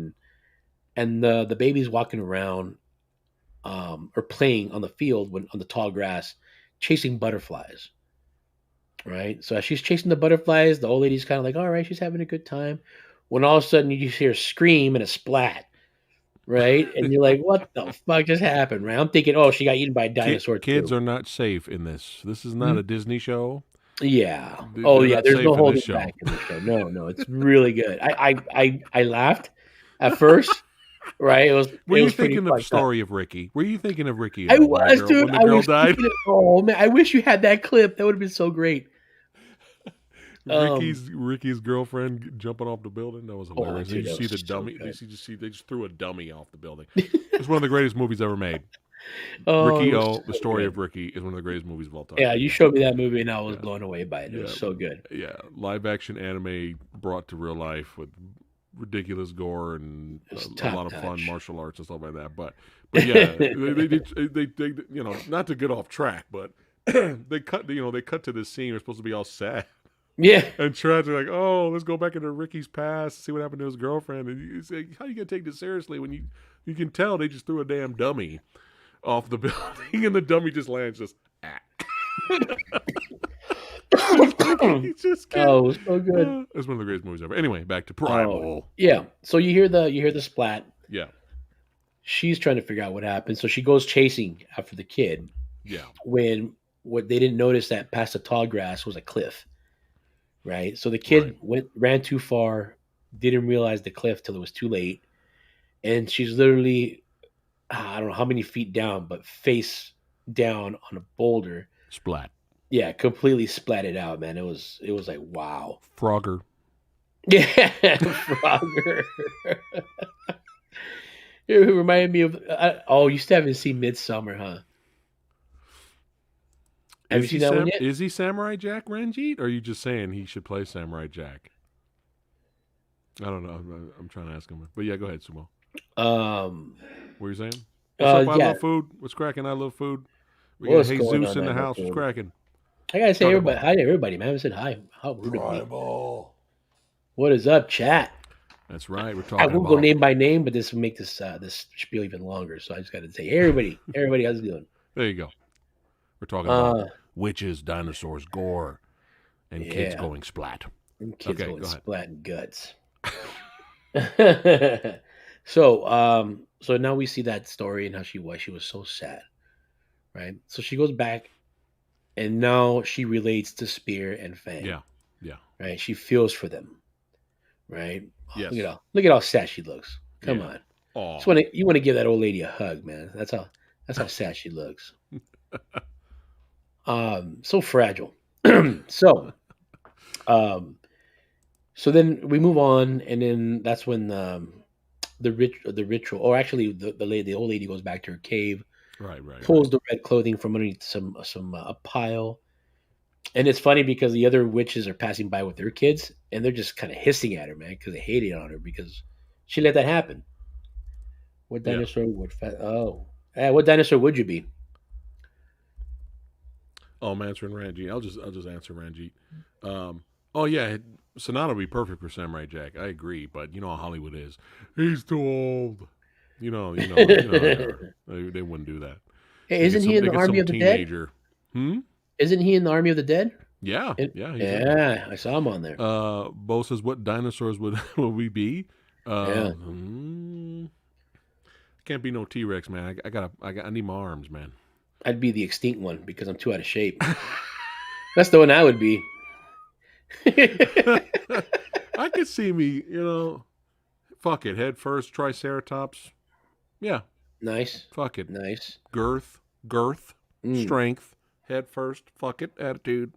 and the baby's walking around, or playing on the field when on the tall grass, chasing butterflies. Right. So as she's chasing the butterflies, the old lady's kind of like, all right, she's having a good time. When all of a sudden you just hear a scream and a splat, right? And you're like, what the fuck just happened, right? I'm thinking, oh, she got eaten by a dinosaur Kids too. are not safe in this. This is not Mhm. a Disney show. Yeah. Oh They're yeah. not There's no safe in this holding show. back in the show. No, no, it's really good. I laughed at first, right? Were It you was pretty thinking of fucked up. Story of Ricky? Were you thinking of Ricky at I all when was, dude. the I girl was died? thinking, oh man, I wish you had that clip. That would have been so great. Um. Ricky's girlfriend jumping off the building. That was Oh, hilarious. And dude, you that see was the so dummy. good. They just threw a dummy off the building. It's one of the greatest movies ever made. Oh, it Ricky was O, the so story good. of Ricky, is one of the greatest movies of all time. Yeah, you Yeah, showed me that movie and I was yeah, blown away by it. It was yeah, so good. yeah. Live action anime brought to real life with ridiculous gore and It was a top lot of fun notch. martial arts and stuff like that. But yeah, they not to get off track, but they cut to this scene. They're supposed to be all sad. Yeah. And tragic, like, oh, let's go back into Ricky's past, see what happened to his girlfriend. And you say, how you gonna take this seriously when you can tell they just threw a damn dummy off the building and the dummy just lands just he just can't. Oh, it was so good. It's one of the greatest movies ever. Anyway, back to Oh, Primal. yeah. So you hear the splat. Yeah, She's trying to figure out what happened. So she goes chasing after the kid yeah, when what they didn't notice that past the tall grass was a cliff, right? So the right. kid ran too far, didn't realize the cliff till it was too late, and she's literally, I don't know how many feet down, but face down on a boulder. Splat. Yeah, completely splatted out, man. It was like wow. Frogger. Yeah, Frogger. It reminded me of. Oh, you still haven't seen Midsummer, huh? Have you seen that one yet? Is he Samurai Jack Ranjit? Or are you just saying he should play Samurai Jack? I don't know. I'm trying to ask him. But yeah, go ahead, Sumo. Um. What are you saying? What's up? I Yeah. love food. What's cracking? I love food. We got What's going Jesus on? in the I love house. What's food. cracking? I gotta say, Talking everybody, about hi to everybody, man. I haven't said hi. How rude of me. Primal. What is up, chat? That's right. We're I talking will go about. name by name, but this will make this spiel even longer. So I just got to say, hey, everybody, how's it doing? There you go. We're talking about Uh, witches, dinosaurs, gore, and kids yeah, going splat. and kids Okay, going go ahead. splatting guts. So now we see that story and how she was so sad, right? So she goes back, and now she relates to Spear and Fang, Yeah, yeah, right? She feels for them, right? Oh, yes, look at how sad she looks. Come yeah. on, Oh, you want to give that old lady a hug, man. That's how sad she looks. So fragile. so, um, so then we move on, and then that's when the ritual, or actually the old lady goes back to her cave, right. pulls the red clothing from underneath some a pile, and it's funny because the other witches are passing by with their kids, and they're just kind of hissing at her, man, because they hated on her because she let that happen. What Yeah. dinosaur would what dinosaur would you be? Oh, I'm answering Ranjit. I'll just answer Ranjit. Oh yeah, Sonata would be perfect for Samurai Jack. I agree, but you know how Hollywood is. He's too old. They wouldn't do that. Hey, isn't he in They the get Army some of the Dead? teenager. Hmm. Isn't he in the Army of the Dead? Yeah, It- yeah, he's in there. yeah, I saw him on there. Bo says, "What dinosaurs would would we be?" Yeah. Can't be no T Rex, man. I need my arms, man. I'd be the extinct one because I'm too out of shape. That's the one I would be. I could see me, fuck it, head first, triceratops. Yeah, Nice. fuck it. Nice. Girth, strength, head first, fuck it, attitude.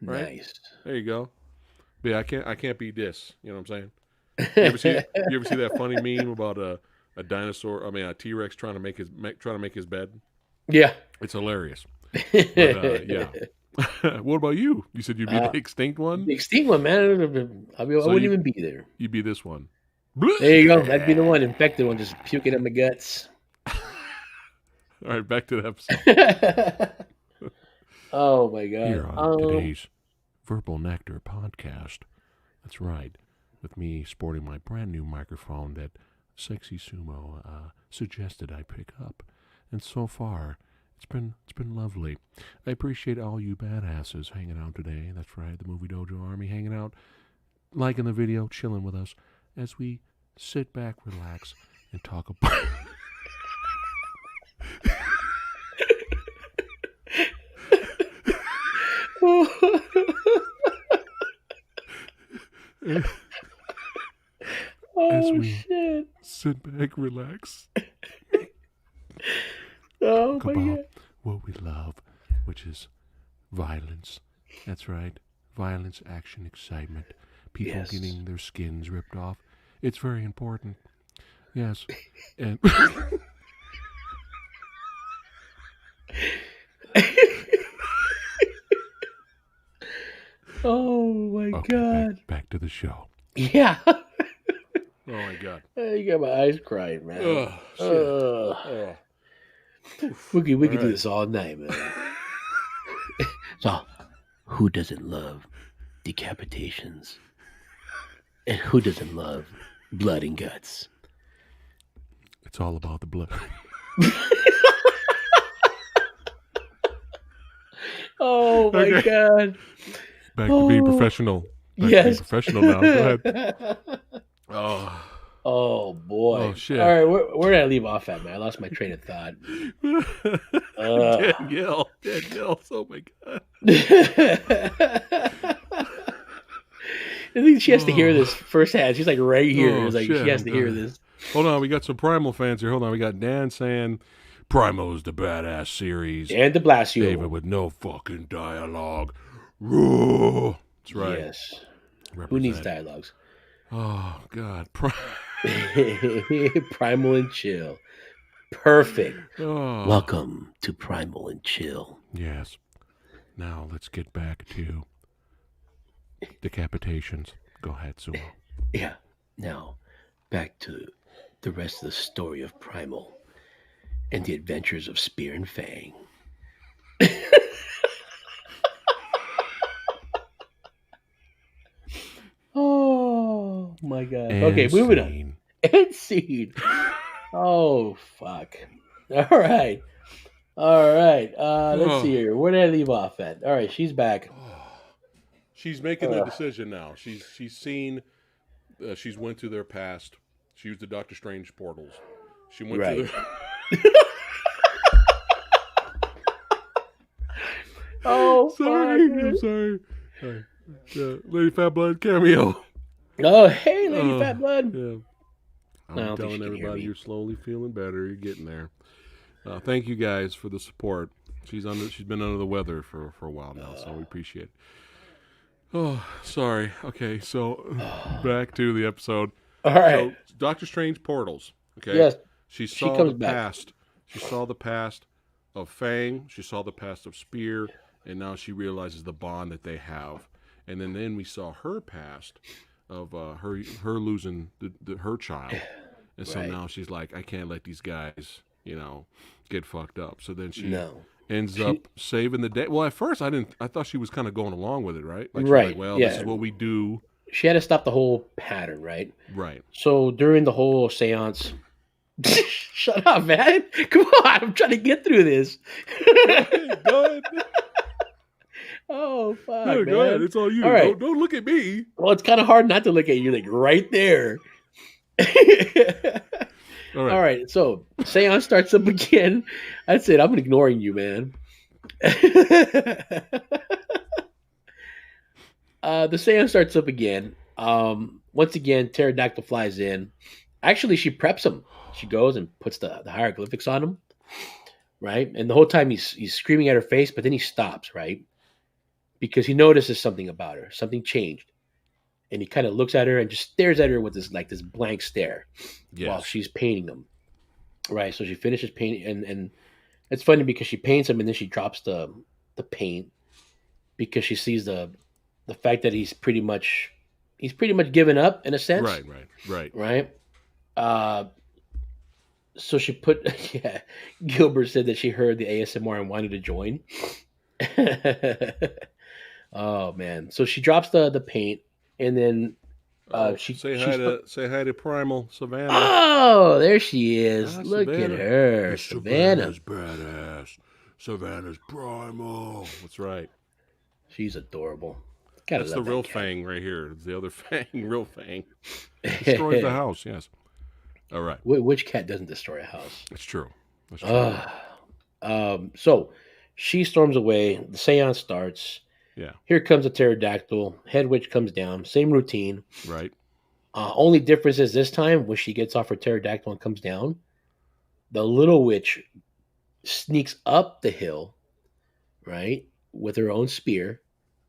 Right? Nice. There you go. But yeah, I can't be this. You know what I'm saying? You ever see that funny meme about a dinosaur? I mean, a T-Rex trying to make his bed. Yeah. It's hilarious. But, yeah. What about you? You said you'd be the extinct one. The extinct one, man. I wouldn't even be there. You'd be this one. There you go. That'd be the one, infected one, just puking in my guts. All right, back to the episode. Oh my god! Here on today's Verbal Nectar podcast. That's right, with me sporting my brand new microphone that Sexy Sumo suggested I pick up, and so far it's been lovely. I appreciate all you badasses hanging out today. That's right, the Movie Dojo Army hanging out, liking the video, chilling with us as we sit back, relax, and talk about. As we sit back, relax. Oh Talk my about god! what we love, which is violence. That's right, violence, action, excitement. People getting their skins ripped off. It's very important. Yes, and. Oh my god! Back to the show. Yeah. Oh my god! You got my eyes crying, man. Oh, shit. We could do this all night, man. So, who doesn't love decapitations? And who doesn't love blood and guts? It's all about the blood. Oh my god! Back to being professional. Back to being professional now. Go ahead. Oh boy! Oh shit! All right, where did I leave off at, man? I lost my train of thought. Danielle. Oh my god! I think she has to hear this firsthand. She's like right here. Oh, it's like shit. she has to hear this. Hold on, we got some Primal fans here. Hold on, we got Dan saying Primal's the badass series. And de Blasio. David with no fucking dialogue. Roar. That's right. Yes. Represent. Who needs dialogues? Oh God. Primal and Chill. Perfect. Oh. Welcome to Primal and Chill. Yes. Now let's get back to decapitations. Go ahead, Sumo. Yeah. Now, back to the rest of the story of Primal and the adventures of Spear and Fang. Oh my god. And okay, moving scene. on. And scene. Oh fuck. Alright. Let's see here. Where did I leave off at? Alright, she's back. She's making the decision now. She's seen. She's went to their past. She used the Doctor Strange portals. She went to their. Oh, sorry. fuck. I'm sorry. Lady Fat Blood cameo. Oh, hey, Lady Fat Blood. Yeah. I'm telling everybody you're slowly feeling better. You're getting there. Thank you guys for the support. She's been under the weather for a while now, so we appreciate it. Oh, sorry. Okay, so back to the episode. All right. So Doctor Strange portals. Okay. Yes. She saw comes the back. past. She saw the past of Fang. She saw the past of Spear, and now she realizes the bond that they have. And then we saw her past of her losing her child, and so now she's like, I can't let these guys, get fucked up. So then she ends up saving the day. Well, at first I thought she was kind of going along with it, right? Like, right. Like, well, this is what we do. She had to stop the whole pattern, right? Right. So during the whole seance, shut up, man! Come on, I'm trying to get through this. Go ahead. Oh fuck, man. Go ahead. It's all you. All right. Don't look at me. Well, it's kind of hard not to look at you, like right there. All right. So seance starts up again. That's it. I'm ignoring you, man. The seance starts up again. Once again, Pterodactyl flies in. Actually, she preps him. She goes and puts the hieroglyphics on him, right? And the whole time he's screaming at her face, but then he stops, right? Because he notices something about her. Something changed. And he kind of looks at her and just stares at her with this blank stare while Yes. she's painting him. Right. So she finishes painting and it's funny because she paints him and then she drops the paint because she sees the fact that he's pretty much given up in a sense. Right. Right. Uh so she put yeah, Gilbert said that she heard the ASMR and wanted to join. Oh man. So she drops the paint and then Oh, she say hi to Primal Savannah. oh, there she is. Ah, Look at Savannah. her, Yes, Savannah. Savannah's badass. Savannah's Primal. That's right. She's adorable. Gotta That's the love real that Fang right here. It's the other Fang, real Fang. Destroys the cat. house. Yes. All right. Which cat doesn't destroy a house? It's true. That's true. Uh, so she storms away. The seance starts. Yeah. Here comes a pterodactyl. Head witch comes down. Same routine. Right. Only difference is this time when she gets off her pterodactyl and comes down, the little witch sneaks up the hill, right, with her own spear.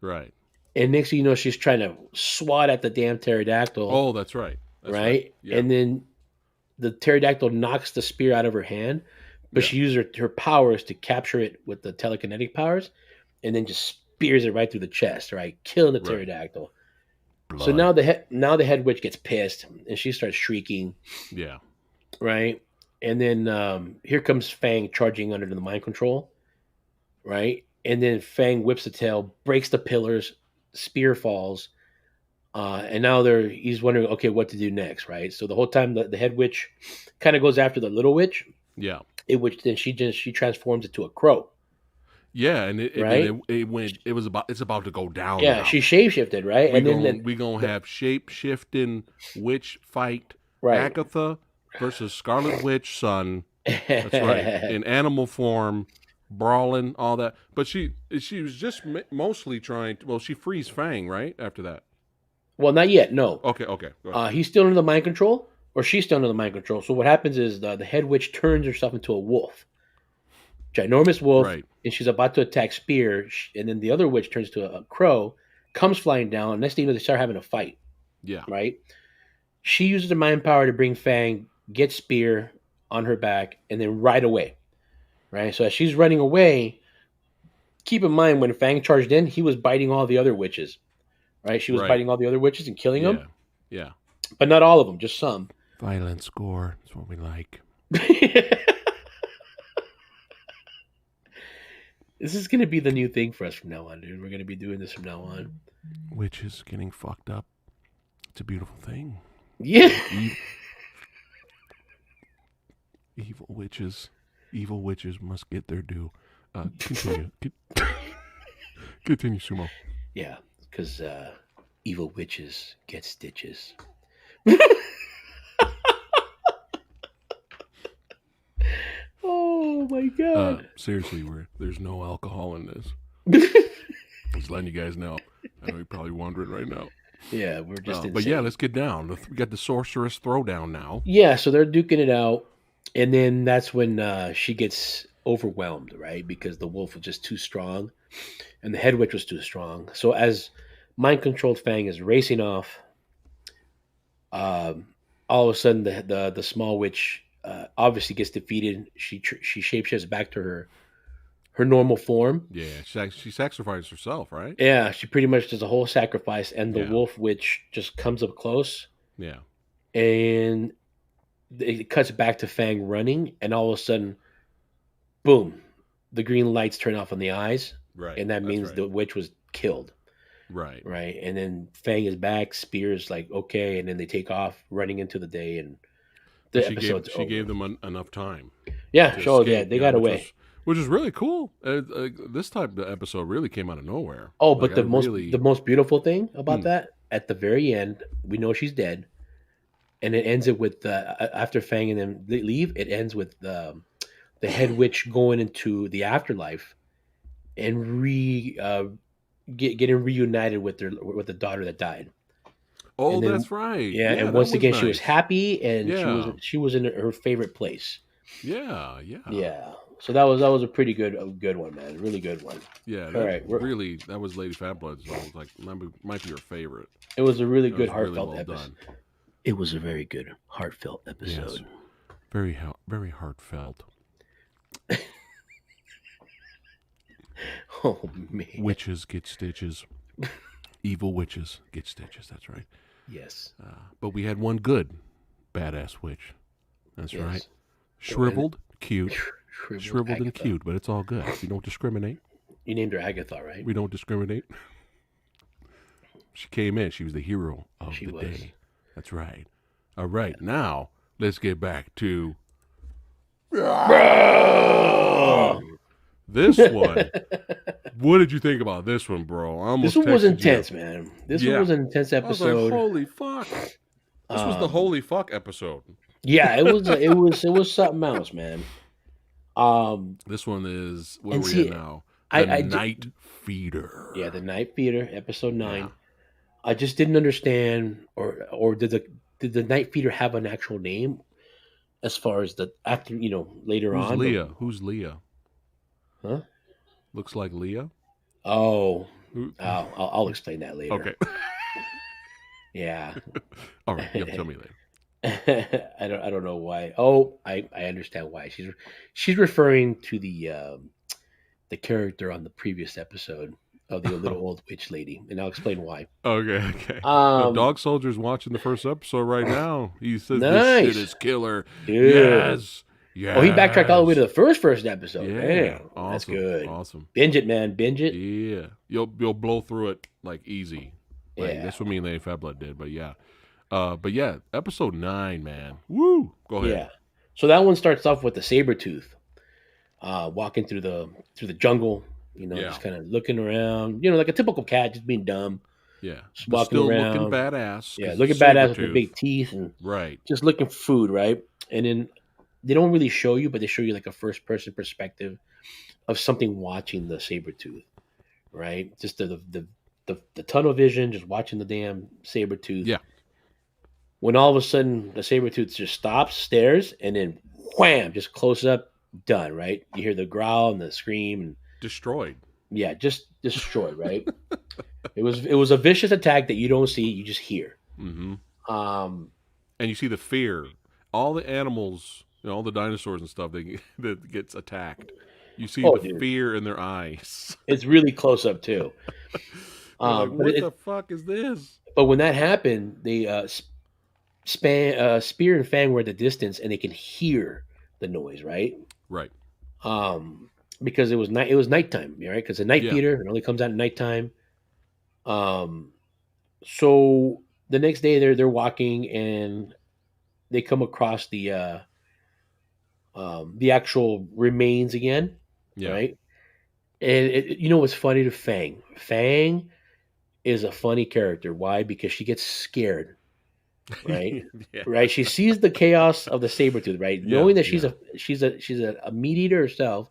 Right. And next thing you know, she's trying to swat at the damn pterodactyl. Oh, that's right. That's right? Yeah. And then the pterodactyl knocks the spear out of her hand, but Yeah. she uses her powers to capture it with the telekinetic powers, and then just spears it right through the chest, right, killing the Right. pterodactyl. Blood. So now the head witch gets pissed and she starts shrieking, Yeah. right? And then here comes Fang charging under the mind control, right? And then Fang whips the tail, breaks the pillars, spear falls, and now he's wondering, okay, what to do next, right? So the whole time the head witch kind of goes after the little witch, Yeah. which then she transforms into a crow. Yeah, and Right? it's about to go down. Yeah, now. she shapeshifted, right? We gonna have shape shifting witch fight. right. Agatha versus Scarlet Witch son. That's right. In animal form, brawling, all that. But she was just mostly trying to, well, she frees Fang, right? After that. Well, not yet. No. Okay. Go ahead. He's still under the mind control, or she's still under the mind control. So what happens is the head witch turns herself into a wolf, ginormous wolf, Right. and she's about to attack Spear, and then the other witch turns to a crow, comes flying down. And next thing you know, they start having a fight. Yeah. Right. She uses the mind power to bring Fang, get Spear on her back, and then ride away. Right. So as she's running away, keep in mind when Fang charged in, he was biting all the other witches. Right. She was Right. biting all the other witches and killing them, Yeah. but not all of them, just some. Violent score. That's what we like. This is going to be the new thing for us from now on, dude. We're going to be doing this from now on. Witches getting fucked up. It's a beautiful thing. Yeah. Evil witches must get their due. Continue. Continue, Sumo. Yeah, because evil witches get stitches. Oh my god! Seriously, there's no alcohol in this. Just letting you guys know. I know you're probably wondering right now. Yeah, we're just. But yeah, let's get down. We got the sorceress throwdown now. Yeah, so they're duking it out, and then that's when she gets overwhelmed, right? Because the wolf was just too strong, and the head witch was too strong. So as mind-controlled Fang is racing off, all of a sudden the small witch obviously gets defeated. She shapeshifts back to her normal form. Yeah, she sacrificed herself, right? Yeah, she pretty much does a whole sacrifice, and the wolf witch just comes up close. Yeah. And it cuts back to Fang running, and all of a sudden, boom, the green lights turn off on the eyes. Right. And that means the witch was killed. Right. Right. And then Fang is back, Spear's like, okay, and then they take off running into the day, and she gave them enough time. Yeah, sure. Yeah, they got away. Which is really cool. This type of episode really came out of nowhere. Oh, but the most beautiful thing about that, at the very end, we know she's dead, and it ends it with after Fang and them leave. It ends with the head witch going into the afterlife and getting reunited with the daughter that died. Oh, And then that's right. yeah, Yeah, and that once was again she was nice. happy and Yeah. she was in her favorite place. Yeah. Yeah. So that was a pretty good one, man. Really good one. Yeah, All that right, really that was Lady Fatblood, so I was like might be your favorite. it was a really It good was really heartfelt well episode. done. It was a very good heartfelt Yes, episode. very heartfelt. Oh man. Witches get stitches. Evil witches get stitches. That's right. Yes. But we had one good badass witch. That's Yes. right. Shriveled, cute. Shriveled and Agatha. cute, but it's all good. We don't discriminate. You named her Agatha, right? We don't discriminate. She came in. She was the hero of She the was. day. That's right. All right. Now, let's get back to this one. What did you think about this one, bro? I almost This one was texted intense, you. man. This Yeah. one was an intense I was episode. like, holy fuck. This was the holy fuck episode. Yeah, it was something else, man. This one is where And we see, are now. I The ju- Night Feeder. Yeah, the Night Feeder, episode 9. Yeah. I just didn't understand, or did the Night Feeder have an actual name? As far as the after, later Who's on. Leah? Who's Leah? Huh? Looks like Leah. Oh, Who? I'll explain that later. Okay. Yeah. All right. You have to tell me later. I don't know why. Oh, I understand why. She's referring to the character on the previous episode of the little old witch lady, and I'll explain why. Okay. The Dog Soldier's watching the first episode right now. He says this Nice. shit is killer. Dude. Yes. Oh, he backtracked all the way to the first episode. Yeah. Damn, Awesome. that's good. Awesome. Binge it, man. Binge it. Yeah. You'll blow through it like easy. Like Yeah. that's what me and Lady Fatblood did, but yeah. Episode 9, man. Woo! Go ahead. Yeah. So that one starts off with the Sabretooth walking through the jungle, Yeah. just kind of looking around, like a typical cat, just being dumb. Yeah. Just But walking still around. looking badass. Yeah, 'cause looking it's badass with the Sabretooth. big teeth and Right. just looking for food, right? And then they don't really show you, but they show you like a first person perspective of something watching the Sabretooth, right? Just the tunnel vision, just watching the damn Sabretooth. Yeah. When all of a sudden the Sabretooth just stops, stares, and then wham, just close up, done, right? You hear the growl and the scream, and Destroyed. yeah, just destroyed, right? It was a vicious attack that you don't see, you just hear. Mm-hmm. Um, And you see the fear. All the animals, all the dinosaurs and stuff that gets attacked. You see the dude. fear in their eyes. It's really close up too. They're like, But what the fuck is this? But when that happened, they Spear and Fang were at the distance, and they can hear the noise, right? Right. Because it was nighttime, right? Because the Night Yeah. Feeder, it only comes out at nighttime. So the next day they're walking, and they come across the actual remains again, Yeah. right? And what's funny to Fang? Fang is a funny character. Why? Because she gets scared, right? Yeah. Right? She sees the chaos of the Sabretooth, right? Yeah, Knowing that she's yeah. a meat eater herself,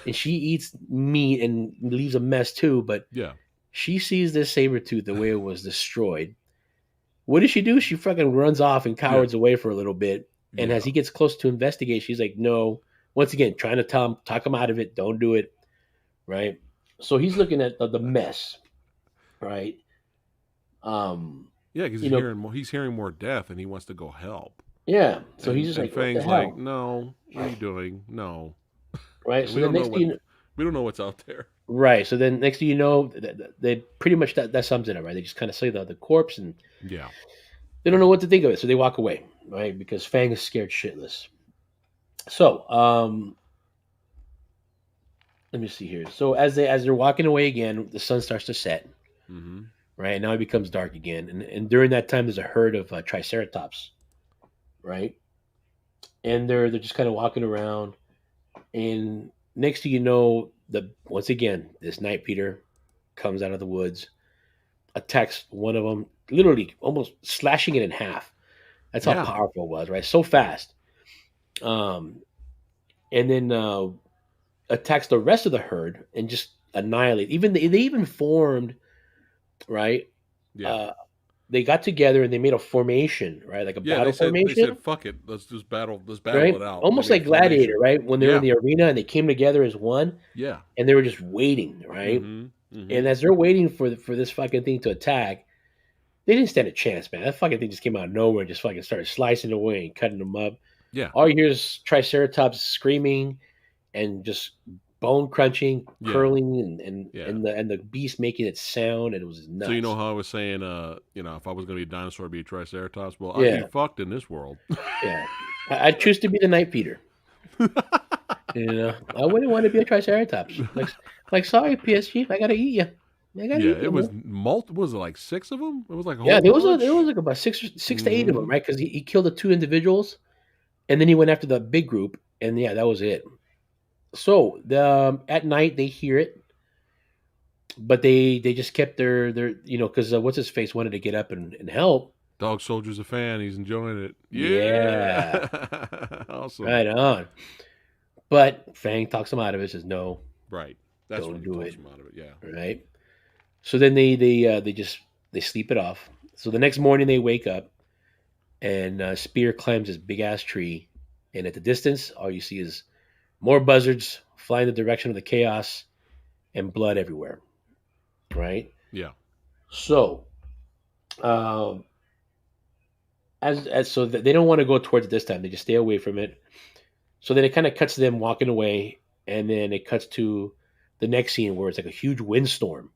and she eats meat and leaves a mess too, but Yeah. she sees this Sabretooth the way it was destroyed. What does she do? She fucking runs off and cowards away for a little bit. And Yeah. as he gets close to investigate, she's like, no. Once again, trying to talk him out of it. Don't do it. Right? So he's looking at the mess. Right? Yeah, because he's hearing more death and he wants to go help. Yeah. So and, he's just and like, what the Fang's hell? like, no, what are you doing? No. Right? We don't know we don't know what's out there. Right. So then next thing you know, they pretty much that sums it up, right? They just kind of see the corpse and Yeah. they don't know what to think of it. So they walk away, right? Because Fang is scared shitless. So, let me see here. So as they're walking away again, the sun starts to set, Mm-hmm. right? Now it becomes dark again. And during that time, there's a herd of Triceratops, right? And they're just kind of walking around. And next thing you know, once again, this Night Feeder comes out of the woods, attacks one of them, literally almost slashing it in half. That's how powerful it was, right? So fast. And then attacks the rest of the herd and just annihilate. Even they even formed, right? Yeah. Uh, they got together and they made a formation, right? Like a Yeah, battle they said formation, fuck it. Let's just battle. Let's battle right? it out. They Almost made a like Gladiator, formation. right? When they were in Yeah. the arena and they came together as one, Yeah. and they were just waiting, right? Mm-hmm. Mm-hmm. And as they're waiting for this fucking thing to attack, they didn't stand a chance, man. That fucking thing just came out of nowhere and just fucking started slicing away and cutting them up. Yeah. All you hear is Triceratops screaming and just bone crunching, Yeah. curling, Yeah. and the beast making its sound, and it was So you know nuts. how I was saying, if I was going to be a dinosaur, I'd be a Triceratops. Well, I'd be Yeah, fucked in this world. yeah. I'd choose to be the night feeder. I wouldn't want to be a Triceratops. Like, sorry, PSG, I gotta eat you. I gotta Yeah, eat you, it was man. multiple. Was it like 6 of them? It was like a Yeah, whole there was bunch. like about six to eight of them, Mm-hmm. right? Because he killed the two individuals, and then he went after the big group, and yeah, that was it. So at night they hear it, but they just kept their because what's his face wanted to get up and help. Dog Soldier's a fan. He's enjoying it. Yeah. Yeah, Awesome. right on. But Fang talks him out of it. Says no, Right. That's what don't he do talks it. him out of it. Yeah. Right. So then they sleep it off. So the next morning they wake up and Spear climbs this big ass tree, and at the distance, all you see is more buzzards flying in the direction of the chaos and blood everywhere. Right. Yeah. So, um, as so they don't want to go towards it this time. They just stay away from it. So then it kind of cuts to them walking away, and then it cuts to the next scene where it's like a huge windstorm.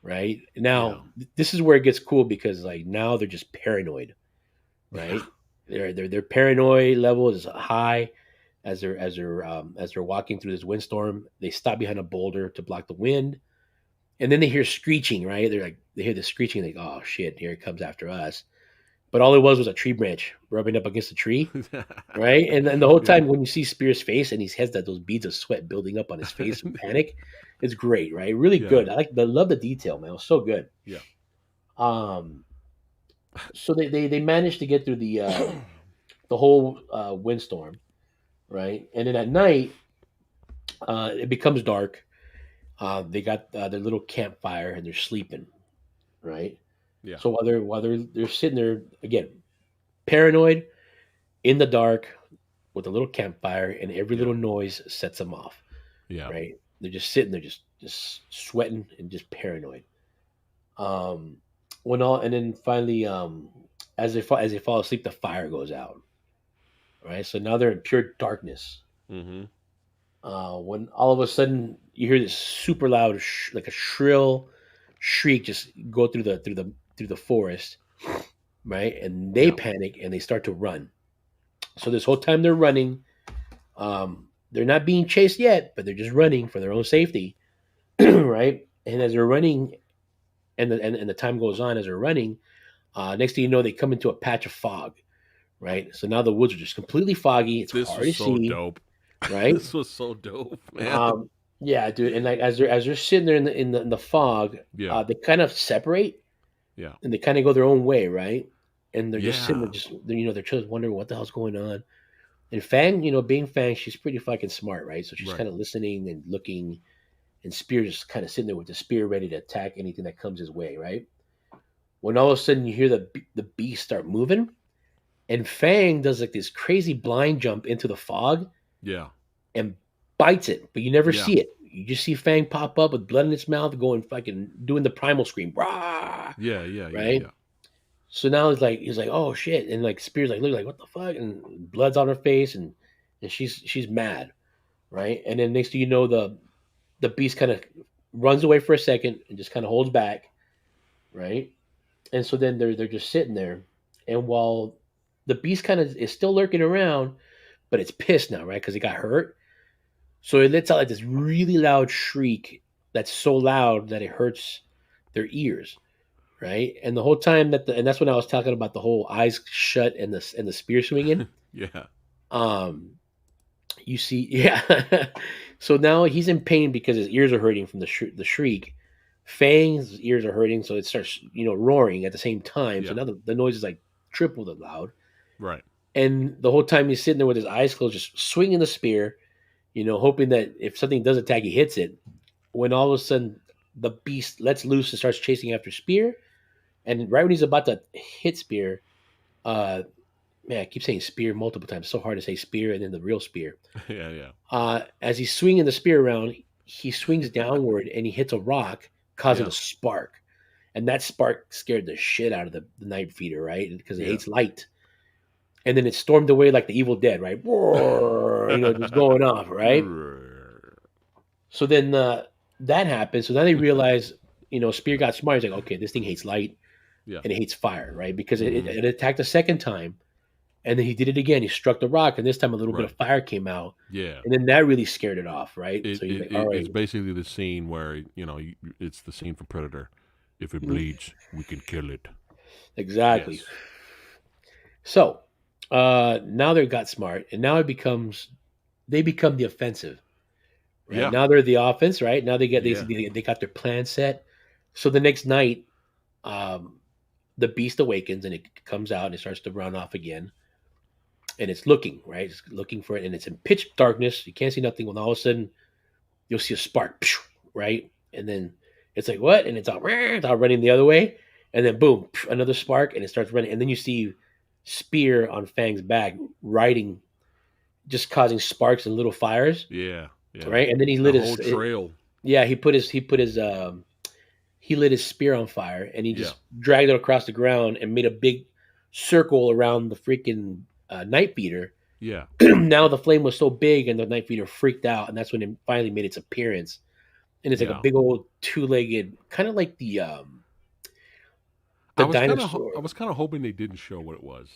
Right Yeah. now, this is where it gets cool because like now they're just paranoid. Yeah. Right, their paranoid level is high as they're walking through this windstorm. They stop behind a boulder to block the wind, and then they hear screeching. Right, they hear the screeching. Like, oh shit, here it comes after us. But all it was a tree branch rubbing up against the tree, right? And the whole Yeah. time when you see Spear's face and he has those beads of sweat building up on his face from panic, it's great, right? Really Yeah. good. Love the detail, man. It was so good. Yeah. Um, so they managed to get through the whole windstorm, right? And then at night, it becomes dark. They got their little campfire and they're sleeping, right? Yeah. So while they're sitting there again, paranoid in the dark with a little campfire, and every Yeah. little noise sets them off, Yeah. right? They're just sitting there, just sweating and just paranoid. Um, and then finally, as they fall asleep, the fire goes out, right? So now they're in pure darkness. Mm-hmm. When all of a sudden you hear this super loud, like a shrill shriek, just go through the forest, right? And they Yeah. panic and they start to run. So this whole time they're running, they're not being chased yet, but they're just running for their own safety, right? And as they're running, and the time goes on as they're running, next thing you know, they come into a patch of fog, right? So now the woods are just completely foggy. It's This hard was to so see, dope. right? This was so dope, man. Yeah, dude. And like as they're sitting there in the fog, Yeah. they kind of separate Yeah. and they kind of go their own way, right? And they're just sitting there, Yeah. they're just wondering what the hell's going on. And Fang, being Fang, she's pretty fucking smart, right? So she's Right. kind of listening and looking, and Spear just kind of sitting there with the spear ready to attack anything that comes his way, right? When all of a sudden you hear the beast start moving, and Fang does like this crazy blind jump into the fog Yeah. and bites it, but you never Yeah. see it. You just see Fang pop up with blood in its mouth, going fucking doing the primal scream, rah, Yeah. Yeah. Yeah. right? Yeah. So now he's like, oh shit, and like Spear's like, look, like what the fuck, and blood's on her face, and she's mad, right? And then next thing you know, the beast kind of runs away for a second and just kind of holds back, right? And so then they're just sitting there, and while the beast kind of is still lurking around, but it's pissed now, right? Because it got hurt, so it lets out like this really loud shriek that's so loud that it hurts their ears, right? And the whole time and that's when I was talking about the whole eyes shut and the spear swinging. Yeah. Um, you see, yeah. So now he's in pain because his ears are hurting from the shriek. Fang's ears are hurting, so it starts roaring at the same time. So Yeah. now the noise is like triple the loud. Right. And the whole time he's sitting there with his eyes closed, just swinging the spear, hoping that if something does attack, he hits it. when all of a sudden the beast lets loose and starts chasing after Spear, and right when he's about to hit Spear, man, I keep saying Spear multiple times. It's so hard to say Spear and then the real Spear. Yeah. As he's swinging the spear around, he swings downward and he hits a rock, causing Yeah. a spark. And that spark scared the shit out of the night feeder, right? Because it hates light. And then it stormed away like the Evil Dead, right? Just going off, right? So then that happens. So now they realize, Spear got smart. He's like, okay, this thing hates light and it hates fire, right? Because it attacked a second time. And then he did it again. He struck the rock, and this time a little bit of fire came out. Yeah. And then that really scared it off, right? So he's like, all right. It's basically the scene where, it's the scene from Predator. If it bleeds, we can kill it. Exactly. Yes. So now they got smart, and now they become the offensive. Right? Yeah. Now they're the offense, right? Now they got their plan set. So the next night, the beast awakens, and it comes out, and it starts to run off again. And it's looking, right? It's looking for it, and it's in pitch darkness. You can't see nothing. When all of a sudden, you'll see a spark, right? And then it's like, what? And it's all running the other way. And then, boom, another spark, and it starts running. And then you see Spear on Fang's back, riding, just causing sparks and little fires. Yeah. Right? And then he lit the his whole trail. He lit his spear on fire, and he just dragged it across the ground and made a big circle around the freaking night feeder. Yeah. Now the flame was so big, and the night feeder freaked out, and that's when it finally made its appearance. And it's like a big old two-legged, kind of like the dinosaur. I was kind of hoping they didn't show what it was.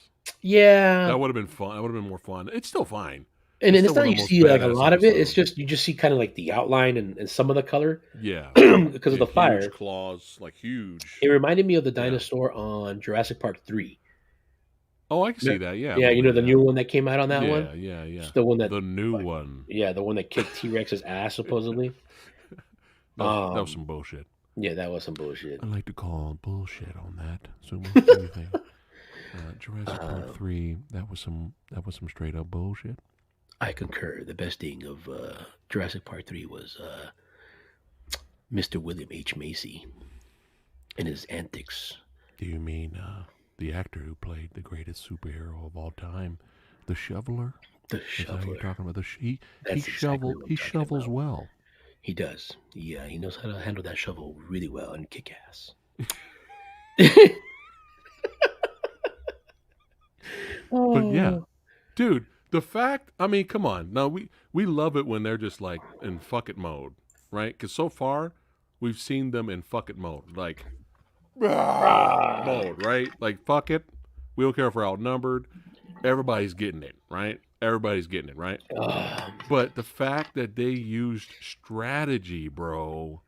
Yeah, that would have been fun. That would have been more fun. It's still fine. And it's not you see like a lot of it. It's just you just see kind of like the outline and some of the color. Yeah, because of the fire. Huge claws, like huge. It reminded me of the dinosaur on Jurassic Park 3. Oh, I can see that. Yeah, yeah, the new one that came out on that one. Yeah. It's the one that the new one. Yeah, the one that kicked T-Rex's ass supposedly. that was some bullshit. Yeah, that was some bullshit. I like to call bullshit on that. So Jurassic Park 3. That was some straight up bullshit. I concur. The best thing of Jurassic Park 3 was Mr. William H. Macy and his antics. Do you mean the actor who played the greatest superhero of all time, the Shoveler? The Shoveler. Is that what you're talking about? He shovels well. He does. Yeah, he knows how to handle that shovel really well and kick ass. But yeah, dude. The fact, I mean, come on. Now, we love it when they're just like in fuck it mode, right? Because so far, we've seen them in fuck it mode. Like, mode, right? Like, fuck it. We don't care if we're outnumbered. Everybody's getting it, right? Everybody's getting it, right? But the fact that they used strategy, bro.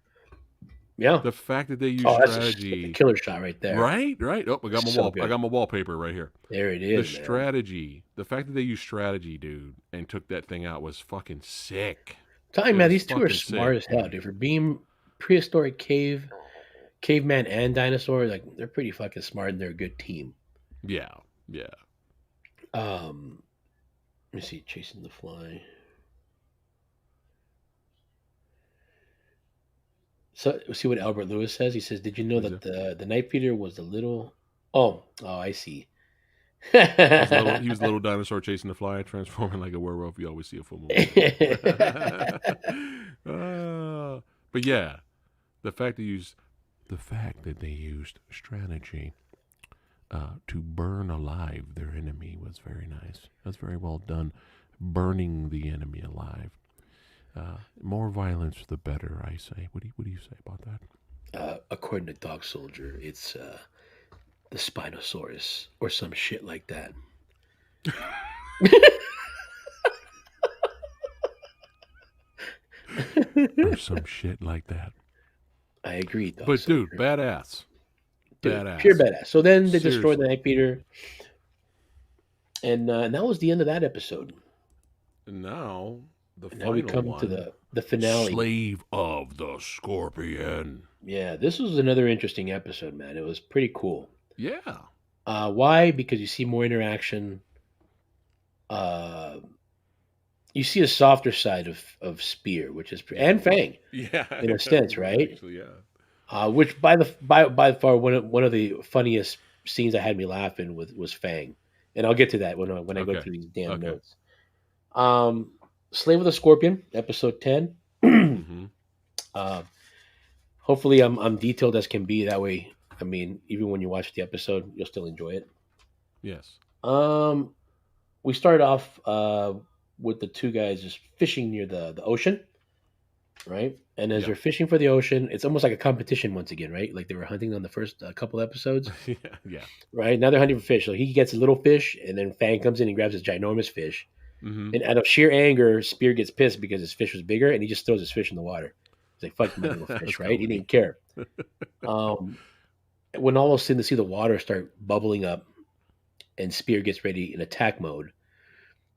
Yeah. The fact that they used strategy. That's a killer shot right there. Right? Oh, I got my wallpaper right here. There it is. The strategy. The fact that they used strategy, dude, and took that thing out was fucking sick. Tell me, these two are smart as hell, dude. For being prehistoric caveman and dinosaur, like they're pretty fucking smart and they're a good team. Yeah. Let me see, chasing the fly. So see what Albert Lewis says. He says, "Did you know that the night feeder was the little?" Oh, I see. He was a little dinosaur chasing the fly, transforming like a werewolf. You always see a full movie. But yeah, the fact that they used strategy to burn alive their enemy was very nice. That's very well done. Burning the enemy alive. More violence, the better, I say. What do you say about that? According to Dog Soldier, it's the Spinosaurus or some shit like that. Or some shit like that. I agree, Dog Soldier. Dude, badass. Badass. Pure badass. So then they destroyed the night feeder. And that was the end of that episode. And now... Now we come to the finale. Slave of the Scorpion. Yeah, this was another interesting episode, man. It was pretty cool. Yeah. Why? Because you see more interaction. you see a softer side of Spear, which is and Fang Yeah, in a you're sense, right. right? Actually, yeah. Which by far one of the funniest scenes that had me laughing with was Fang, and I'll get to that when I go Okay. through these damn Okay. notes. Slave of the Scorpion, episode 10. Mm-hmm. uh, Hopefully, I'm detailed as can be. That way, I mean, even when you watch the episode, you'll still enjoy it. Yes. Um, we started off with the two guys just fishing near the ocean, right? And as Yeah. they're fishing for the ocean, it's almost like a competition once again, right? Like they were hunting on the first couple episodes, Yeah. Yeah. right? Now they're hunting for fish. So he gets a little fish, and then Fang comes in and grabs his ginormous fish. Mm-hmm. And out of sheer anger, Spear gets pissed because his fish was bigger, and he just throws his fish in the water. He's like, "Fuck my little That's fish," right? He comedy. didn't care. Um, when all of a sudden to see the water start bubbling up, and Spear gets ready in attack mode.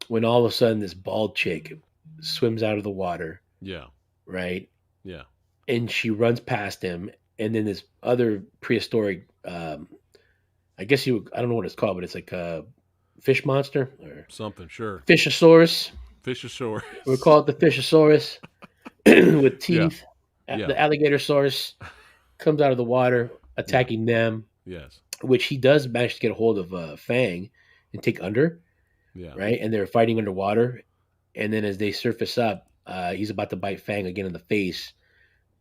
When all of a sudden this bald chick swims out of the water, Yeah. right? Yeah. And she runs past him, and then this other prehistoric, I guess I don't know what it's called, but it's like a fish monster or Something. Sure. fishosaurus. Fish ashore. We call it the fishosaurus with Yeah. teeth. Yeah. The alligatosaurus comes out of the water, Yeah. attacking them, Yes. which he does manage to get a hold of Fang and take under, Yeah. right? And they're fighting underwater. And then as they surface up, he's about to bite Fang again in the face,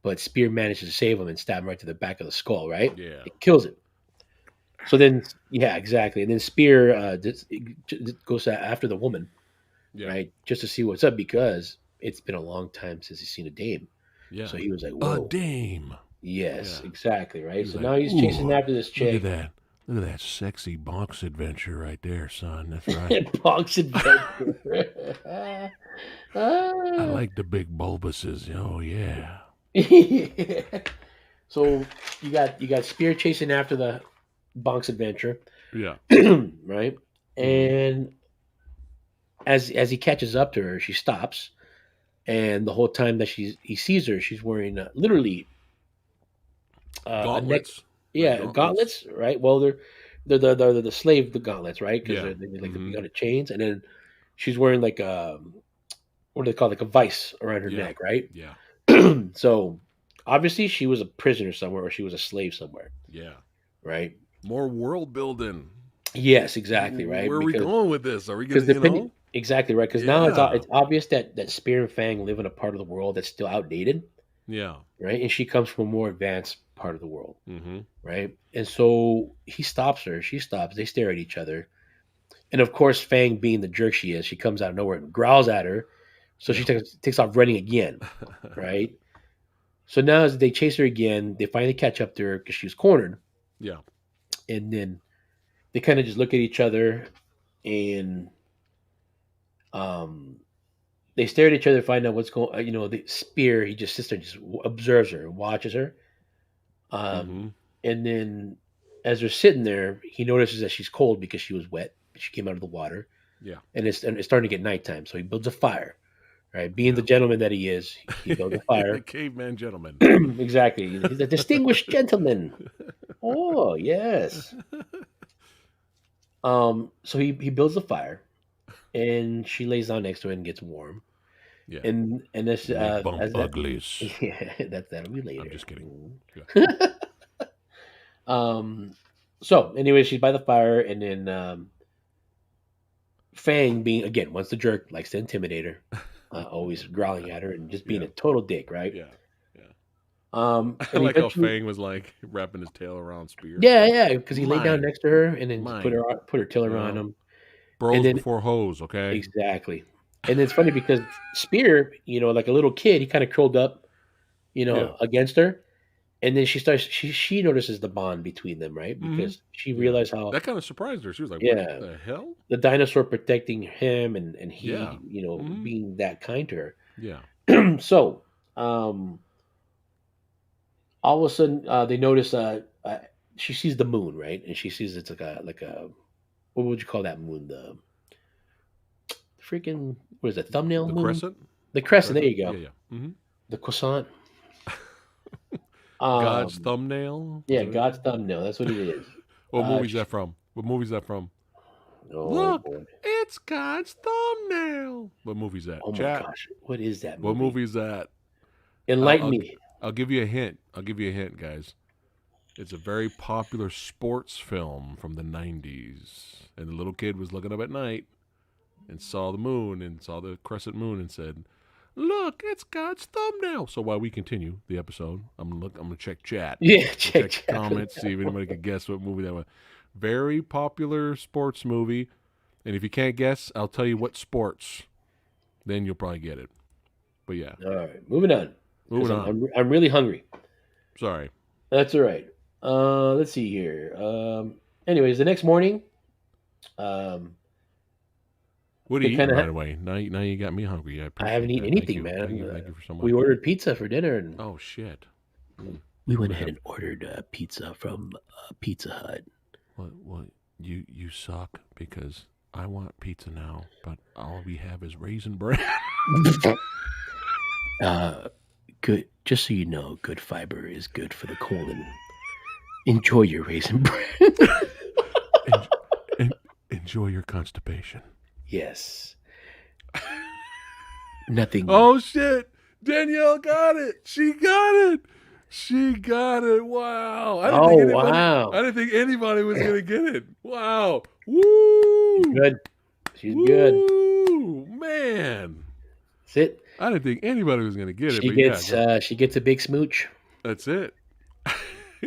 but Spear manages to save him and stab him right to the back of the skull, right? Yeah. It kills him. So then, yeah, exactly. And then Spear goes after the woman, Yeah. right? Just to see what's up because it's been a long time since he's seen a dame. Yeah. So he was like, A whoa. dame. Yes, Yeah. exactly, right? He So was now like, he's chasing "Ooh, after this Look at chick. that. Look at that sexy box adventure right there, son. That's right. Box adventure. I like the big bulbuses. Oh yeah. So you got Spear chasing after the Bonk's adventure, Yeah. right? Mhm. And as he catches up to her, she stops, and the whole time that he sees her, she's wearing literally a neck, Gauntlets. yeah, gauntlets, right? Well, they're the slave the gauntlets, right? Because Yeah. they like to Mhm. be on chains, and then she's wearing like a what do they call it? Like a vice around her Yeah. neck, right? Yeah. So obviously she was a prisoner somewhere, or she was a slave somewhere, Yeah. right? More world building. Yes, exactly, right. Where are we going with this? Are we Because gonna, depending, exactly right. Because now Yeah. it's obvious that Spear and Fang live in a part of the world that's still outdated, Yeah. right? And she comes from a more advanced part of the world, Mm-hmm. right? And so he stops her. She stops. They stare at each other. And of course, Fang, being the jerk she is, she comes out of nowhere and growls at her. So she Yeah. takes off running again, right? So now as they chase her again, they finally catch up to her because she was cornered. Yeah. And then they kind of just look at each other and um, they stare at each other, find out what's going. The Spear, he just sits there, and just observes her, watches her, Mm-hmm. and then as they're sitting there, he notices that she's cold because she was wet. She came out of the water, Yeah. and it's starting to get nighttime. So he builds a fire. Right, being Yeah. the gentleman that he is, he builds a The fire. caveman gentleman. Exactly, he's a distinguished gentleman. Oh yes. So he builds a fire, and she lays down next to it and gets warm. Yeah. And this Big bump as that uglies. yeah, that'll be later. I'm just kidding. um so anyway, she's by the fire, and then Fang, being again once the jerk, likes to intimidate her, always growling at her and just being Yeah. a total dick, right? Yeah. Yeah. I I like how Fang was like wrapping his tail around Spear. Yeah, because he laid down Mine. next to her and then just put Mine. her tiller on Yeah. him. Bros And then before hoes, okay? exactly. And it's funny because Spear, like a little kid, he kind of curled up, Yeah. against her. And then she notices the bond between them, right? Mhm. Because she Yeah. realized how That kind of surprised her. She was like, Yeah. "What the hell?" the dinosaur protecting him and he, Yeah. Mhm. being that kind to Yeah. her. So, all of a sudden, they notice she sees the moon, right? And she sees it's like a what would you call that moon? The freaking what is it? Thumbnail The moon? crescent. The crescent. There you go. Yeah. Yeah. Mm-hmm. The croissant. God's thumbnail. Yeah, Is that- God's thumbnail. That's what it is. What movie's that from? What movie's that from? Oh, Look, boy. it's God's thumbnail. thumbnail. What movie's that? Oh my Chat. gosh, what is that What movie? movie's that? Enlighten me. I'll give you a hint. Guys. It's a very popular sports film from the 90s. And the little kid was looking up at night and saw the moon and saw the crescent moon and said, "Look, it's God's thumbnail." So while we continue the episode, I'm gonna check chat. Yeah, check comments, see if anybody could guess what movie that was. Very popular sports movie. And if you can't guess, I'll tell you what sports. Then you'll probably get it. But yeah. All right, moving on. Moving on. I'm really hungry. Sorry. That's all right. Let's see here. Anyways, the next morning, what are you eating, by the way? Now you got me hungry. I haven't eaten anything, man. Thank you for so much. We ordered pizza for dinner. And oh, shit. we went ahead and ordered pizza from Pizza Hut. What? You suck because I want pizza now, but all we have is raisin bread. Good. Just so you know, good fiber is good for the colon. Enjoy your raisin bread. Enjoy your constipation. Yes. Nothing. Oh, shit. Danielle got it. She got it. Wow. Wow. I didn't think anybody was going to get it. Wow. Woo. She's good. Woo. Man. That's it. I didn't think anybody was going to get it. She gets a big smooch. That's it.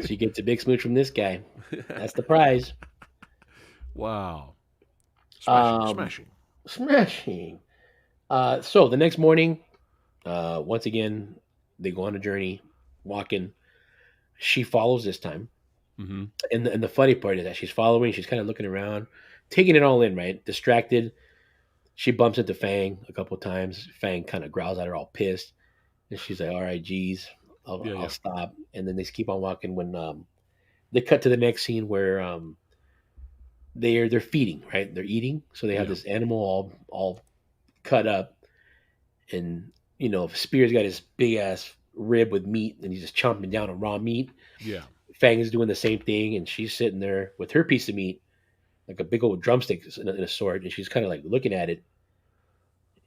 She gets a big smooch from this guy. That's the prize. Wow. Smashing. So the next morning, once again, they go on a journey, walking. She follows this time. Mm-hmm. And the funny part is that she's following. She's kind of looking around, taking it all in, right? Distracted. She bumps into Fang a couple times. Fang kind of growls at her, all pissed. And she's like, all right, geez, I'll stop. And then they keep on walking when they cut to the next scene where they're feeding, right? They're eating. So they have this animal all cut up. And, Spear's got his big-ass rib with meat, and he's just chomping down on raw meat. Yeah. Fang is doing the same thing, and she's sitting there with her piece of meat, like a big old drumstick in a sword, and she's kind of like looking at it.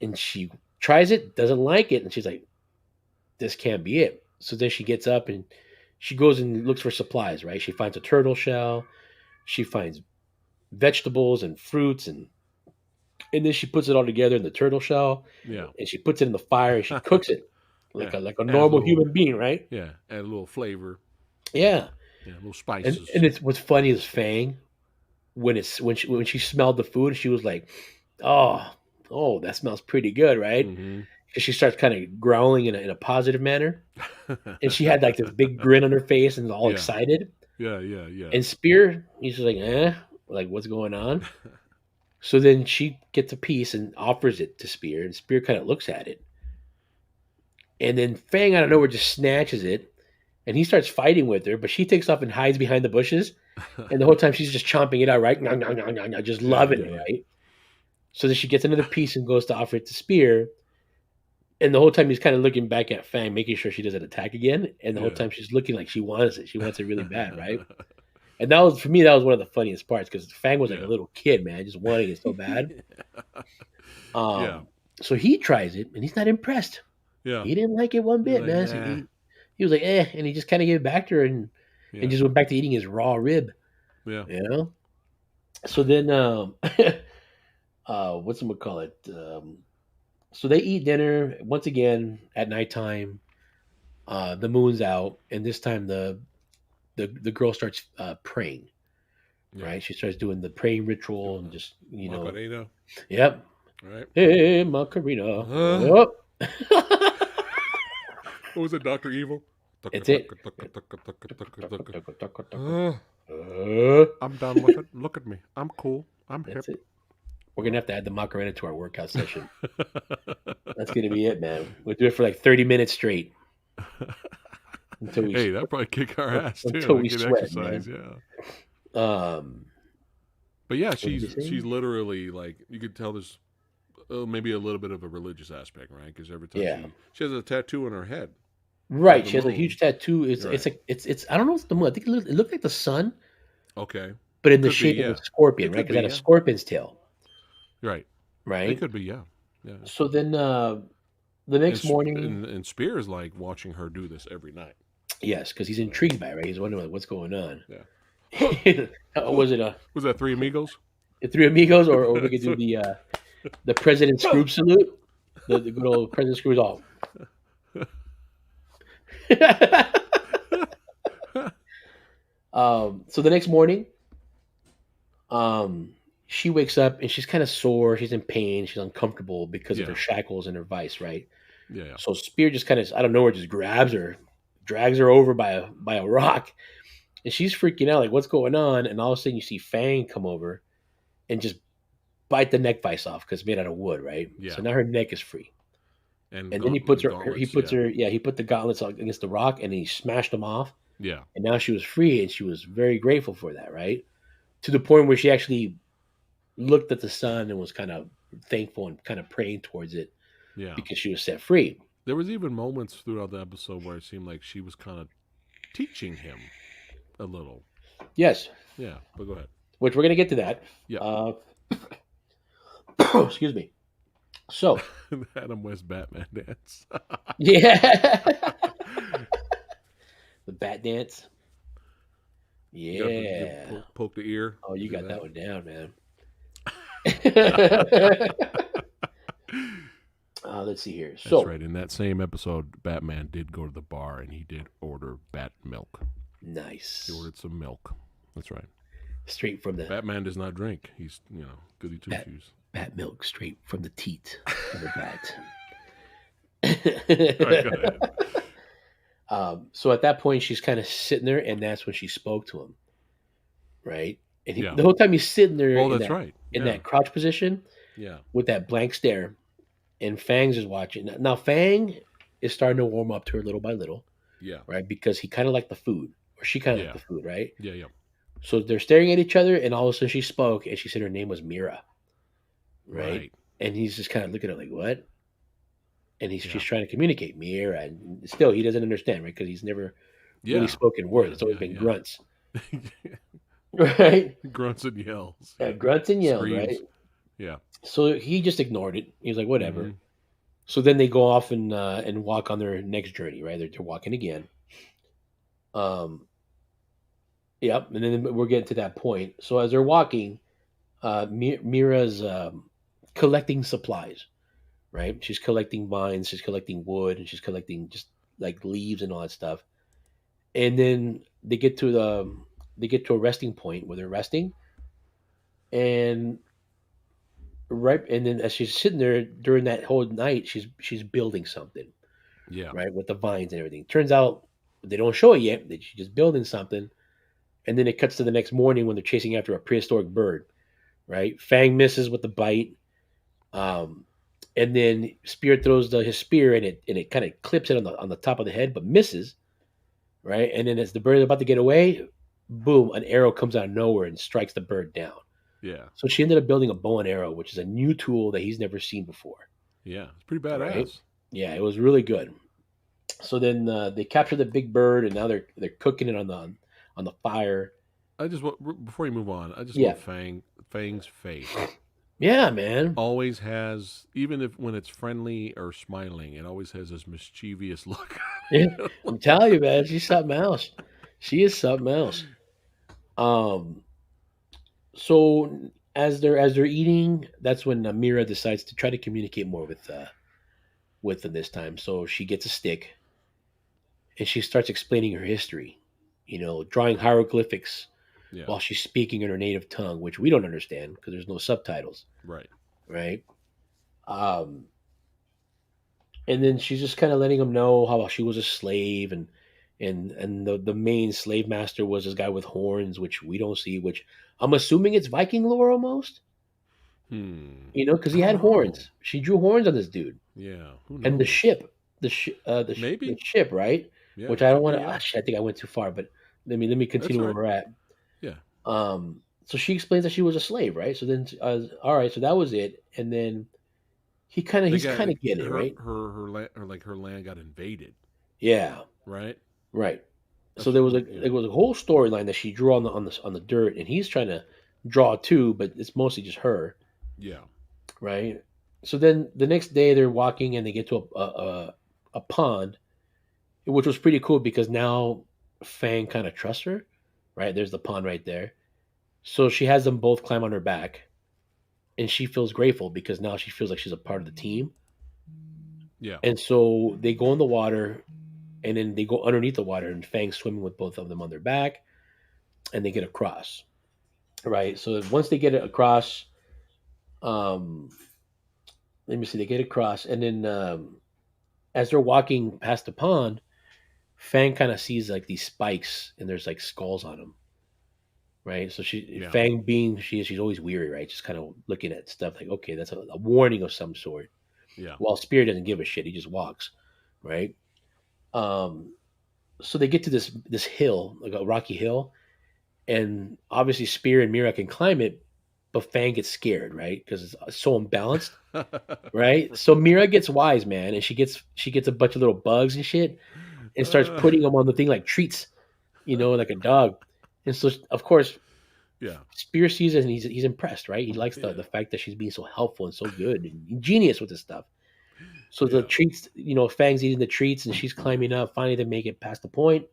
And she tries it, doesn't like it, and she's like, this can't be it. So then she gets up and she goes and looks for supplies, right? She finds a turtle shell, she finds vegetables and fruits, and then she puts it all together in the turtle shell. Yeah. And she puts it in the fire and she cooks it like a normal human being, right? Yeah. Add a little flavor. Yeah. Yeah, a little spices. And it's what's funny is Fang, when she smelled the food, she was like, oh, that smells pretty good, right? Mm-hmm. Because she starts kind of growling in a positive manner. And she had like this big grin on her face and all excited. Yeah. And Spear, he's just like, like what's going on? So then she gets a piece and offers it to Spear, and Spear kind of looks at it. And then Fang out of nowhere just snatches it, and he starts fighting with her, but she takes off and hides behind the bushes. And the whole time she's just chomping it out, right? Just loving it, right? So then she gets another piece and goes to offer it to Spear. And the whole time he's kind of looking back at Fang, making sure she doesn't attack again. And the whole time she's looking like she wants it. She wants it really bad, right? And that was one of the funniest parts because Fang was like a little kid, man, just wanting it so bad. So he tries it and he's not impressed. Yeah. He didn't like it one bit, man. So he was like, and he just kind of gave it back to her and just went back to eating his raw rib. Yeah. So then, whatchamacallit? So they eat dinner once again at nighttime. The moon's out, and this time the girl starts praying. Right, she starts doing the praying ritual and just Macarena. Yep. Right. Hey, Macarena. What was it, Dr. Evil? That's it. I'm done with it. Look at me. I'm cool. I'm hip. It. We're going to have to add the Macarena to our workout session. That's going to be it, man. We'll do it for like 30 minutes straight. Hey, that'll probably kick our ass, too. Until we sweat, exercise, man. But yeah, she's literally like, you could tell there's maybe a little bit of a religious aspect, right? Because every time she has a tattoo on her head. Right, she has a huge tattoo. It's I don't know if it's the moon. I think it looked like the sun. Okay. But in the shape of a scorpion, right? Because it had a scorpion's tail. Right. Right. It could be, yeah. Yeah. So then the next morning, And Spears like watching her do this every night. yes, because he's So, intrigued by it, right? He's wondering like, what's going on. yeah. Was it Was that Three Amigos? the Three Amigos, or we could do So- the President Scrooge salute, the good old President Scrooge all. So the next morning, um, she wakes up and she's kind of sore. She's in pain. She's uncomfortable because of her Yeah. shackles and her vice, right? yeah. So Spear just kind of out of nowhere just grabs her, drags her over by a rock, and she's freaking out like, "What's going on?" And all of a sudden, you see Fang come over and just bite the neck vice off because it's made out of wood, right? Yeah. So now her neck is free. And then he puts gauntlets, he put the gauntlets against the rock and he smashed them off. Yeah. And now she was free and she was very grateful for that, right? To the point where she actually looked at the sun and was kind of thankful and kind of praying towards it Yeah. because she was set free. There was even moments throughout the episode where it seemed like she was kind of teaching him a little. Yes, Yeah, but go ahead. which we're going to get to that. Yeah. Excuse me. So, Adam West Batman dance. yeah. The bat dance. You gotta Yeah. poke the ear. Oh, you Do got that one down, man. Let's see here. That's So, right. In that same episode, Batman did go to the bar and he did order bat milk. nice. He ordered some milk. That's right. Straight from the Batman does not drink. He's, goody two Bat- shoes. bat milk, straight from the teat of the bat. All right, go ahead. So at that point, she's kind of sitting there, and that's when she spoke to him, right? And Yeah. the whole time he's sitting there Oh, in that's that, right. in Yeah. that crouch position Yeah. with that blank stare, and Fang's is watching. Now Fang is starting to warm up to her little by little, Yeah. right? Because he kind of liked the food, or she kind of Yeah. liked the food, right? Yeah. Yeah. So they're staring at each other, and all of a sudden she spoke, and she said her name was Mira, right? Right. And he's just kind of looking at her like, what? And Yeah. she's trying to communicate Mira, and still he doesn't understand, right? Because he's never Yeah. really spoken words. Yeah, It's always yeah, been yeah. grunts, right? Grunts and yells. Yeah, grunts and yells, Screams. right? Yeah. So he just ignored it. He was like, whatever. Mhm. So then they go off and walk on their next journey, right? They're walking again. Yep. And then we're getting to that point. So as they're walking, Mira's collecting supplies, right? She's collecting vines, she's collecting wood, and she's collecting just like leaves and all that stuff. And then they get to a resting point where they're resting, and and then as she's sitting there during that whole night, she's building something, Yeah. right, with the vines and everything. Turns out they don't show it yet that she's just building something, and then it cuts to the next morning when they're chasing after a prehistoric bird, right? Fang misses with the bite, and then Spear throws his spear and it kind of clips it on the top of the head, but misses, right? And then as the bird is about to get away, boom, an arrow comes out of nowhere and strikes the bird down. Yeah. So she ended up building a bow and arrow, which is a new tool that he's never seen before. Yeah. It's pretty badass. Right. Yeah, it was really good. So then they capture the big bird, and now they're cooking it on the fire. I just want, before you move on, I just Yeah. love Fang's face. Yeah, man. Always has, even if when it's friendly or smiling, it always has this mischievous look. Yeah, I'm telling you, man, she's something else. She is something else. So as they're eating, that's when Mira decides to try to communicate more with them this time. So she gets a stick and she starts explaining her history. Drawing hieroglyphics Yeah. while she's speaking in her native tongue, which we don't understand because there's no subtitles, Right. right? And then she's just kind of letting them know how she was a slave, and the main slave master was this guy with horns, which we don't see. Which I'm assuming it's Viking lore almost, because he I had don't know. horns. She drew horns on this dude, Yeah. Who knows? and the ship, the Maybe. ship, right? Yeah, Which I don't could want be, to. yeah. I think I went too far, but let me continue where all we're at. Yeah. So she explains that she was a slave, right? So then, all right, so that was it, and then he's kind of getting it, right? Her land got invaded. Yeah, Right. right. That's So there was true, a whole storyline that she drew on the dirt, and he's trying to draw too, but it's mostly just her, Yeah. right? So then the next day they're walking and they get to a pond, which was pretty cool because now Fang kind of trusts her, right? There's the pond right there. So she has them both climb on her back, and she feels grateful because now she feels like she's a part of the team. Yeah. And so they go in the water, and then they go underneath the water, and Fang's swimming with both of them on their back, and they get across, right? So once they get it across, um, let me see, they get across, and then as they're walking past the pond, Fang kind of sees like these spikes, and there's like skulls on them, right? So Yeah. Fang being she's always weary, right? Just kind of looking at stuff like, okay, that's a warning of some sort. Yeah. While Spear doesn't give a shit, he just walks, right? Um, so they get to this hill, like a rocky hill, and obviously Spear and Mira can climb it, but Fang gets scared, right? Because it's so imbalanced, right? So Mira gets wise, man, and she gets a bunch of little bugs and shit, and starts putting them on the thing like treats, like a dog. And so of course Yeah. Spear sees it and he's impressed, right? He likes the, Yeah. the fact that she's being so helpful and so good and ingenious with this stuff. So the Yeah. treats, Fang's eating the treats and she's climbing up. Finally, they make it past the point,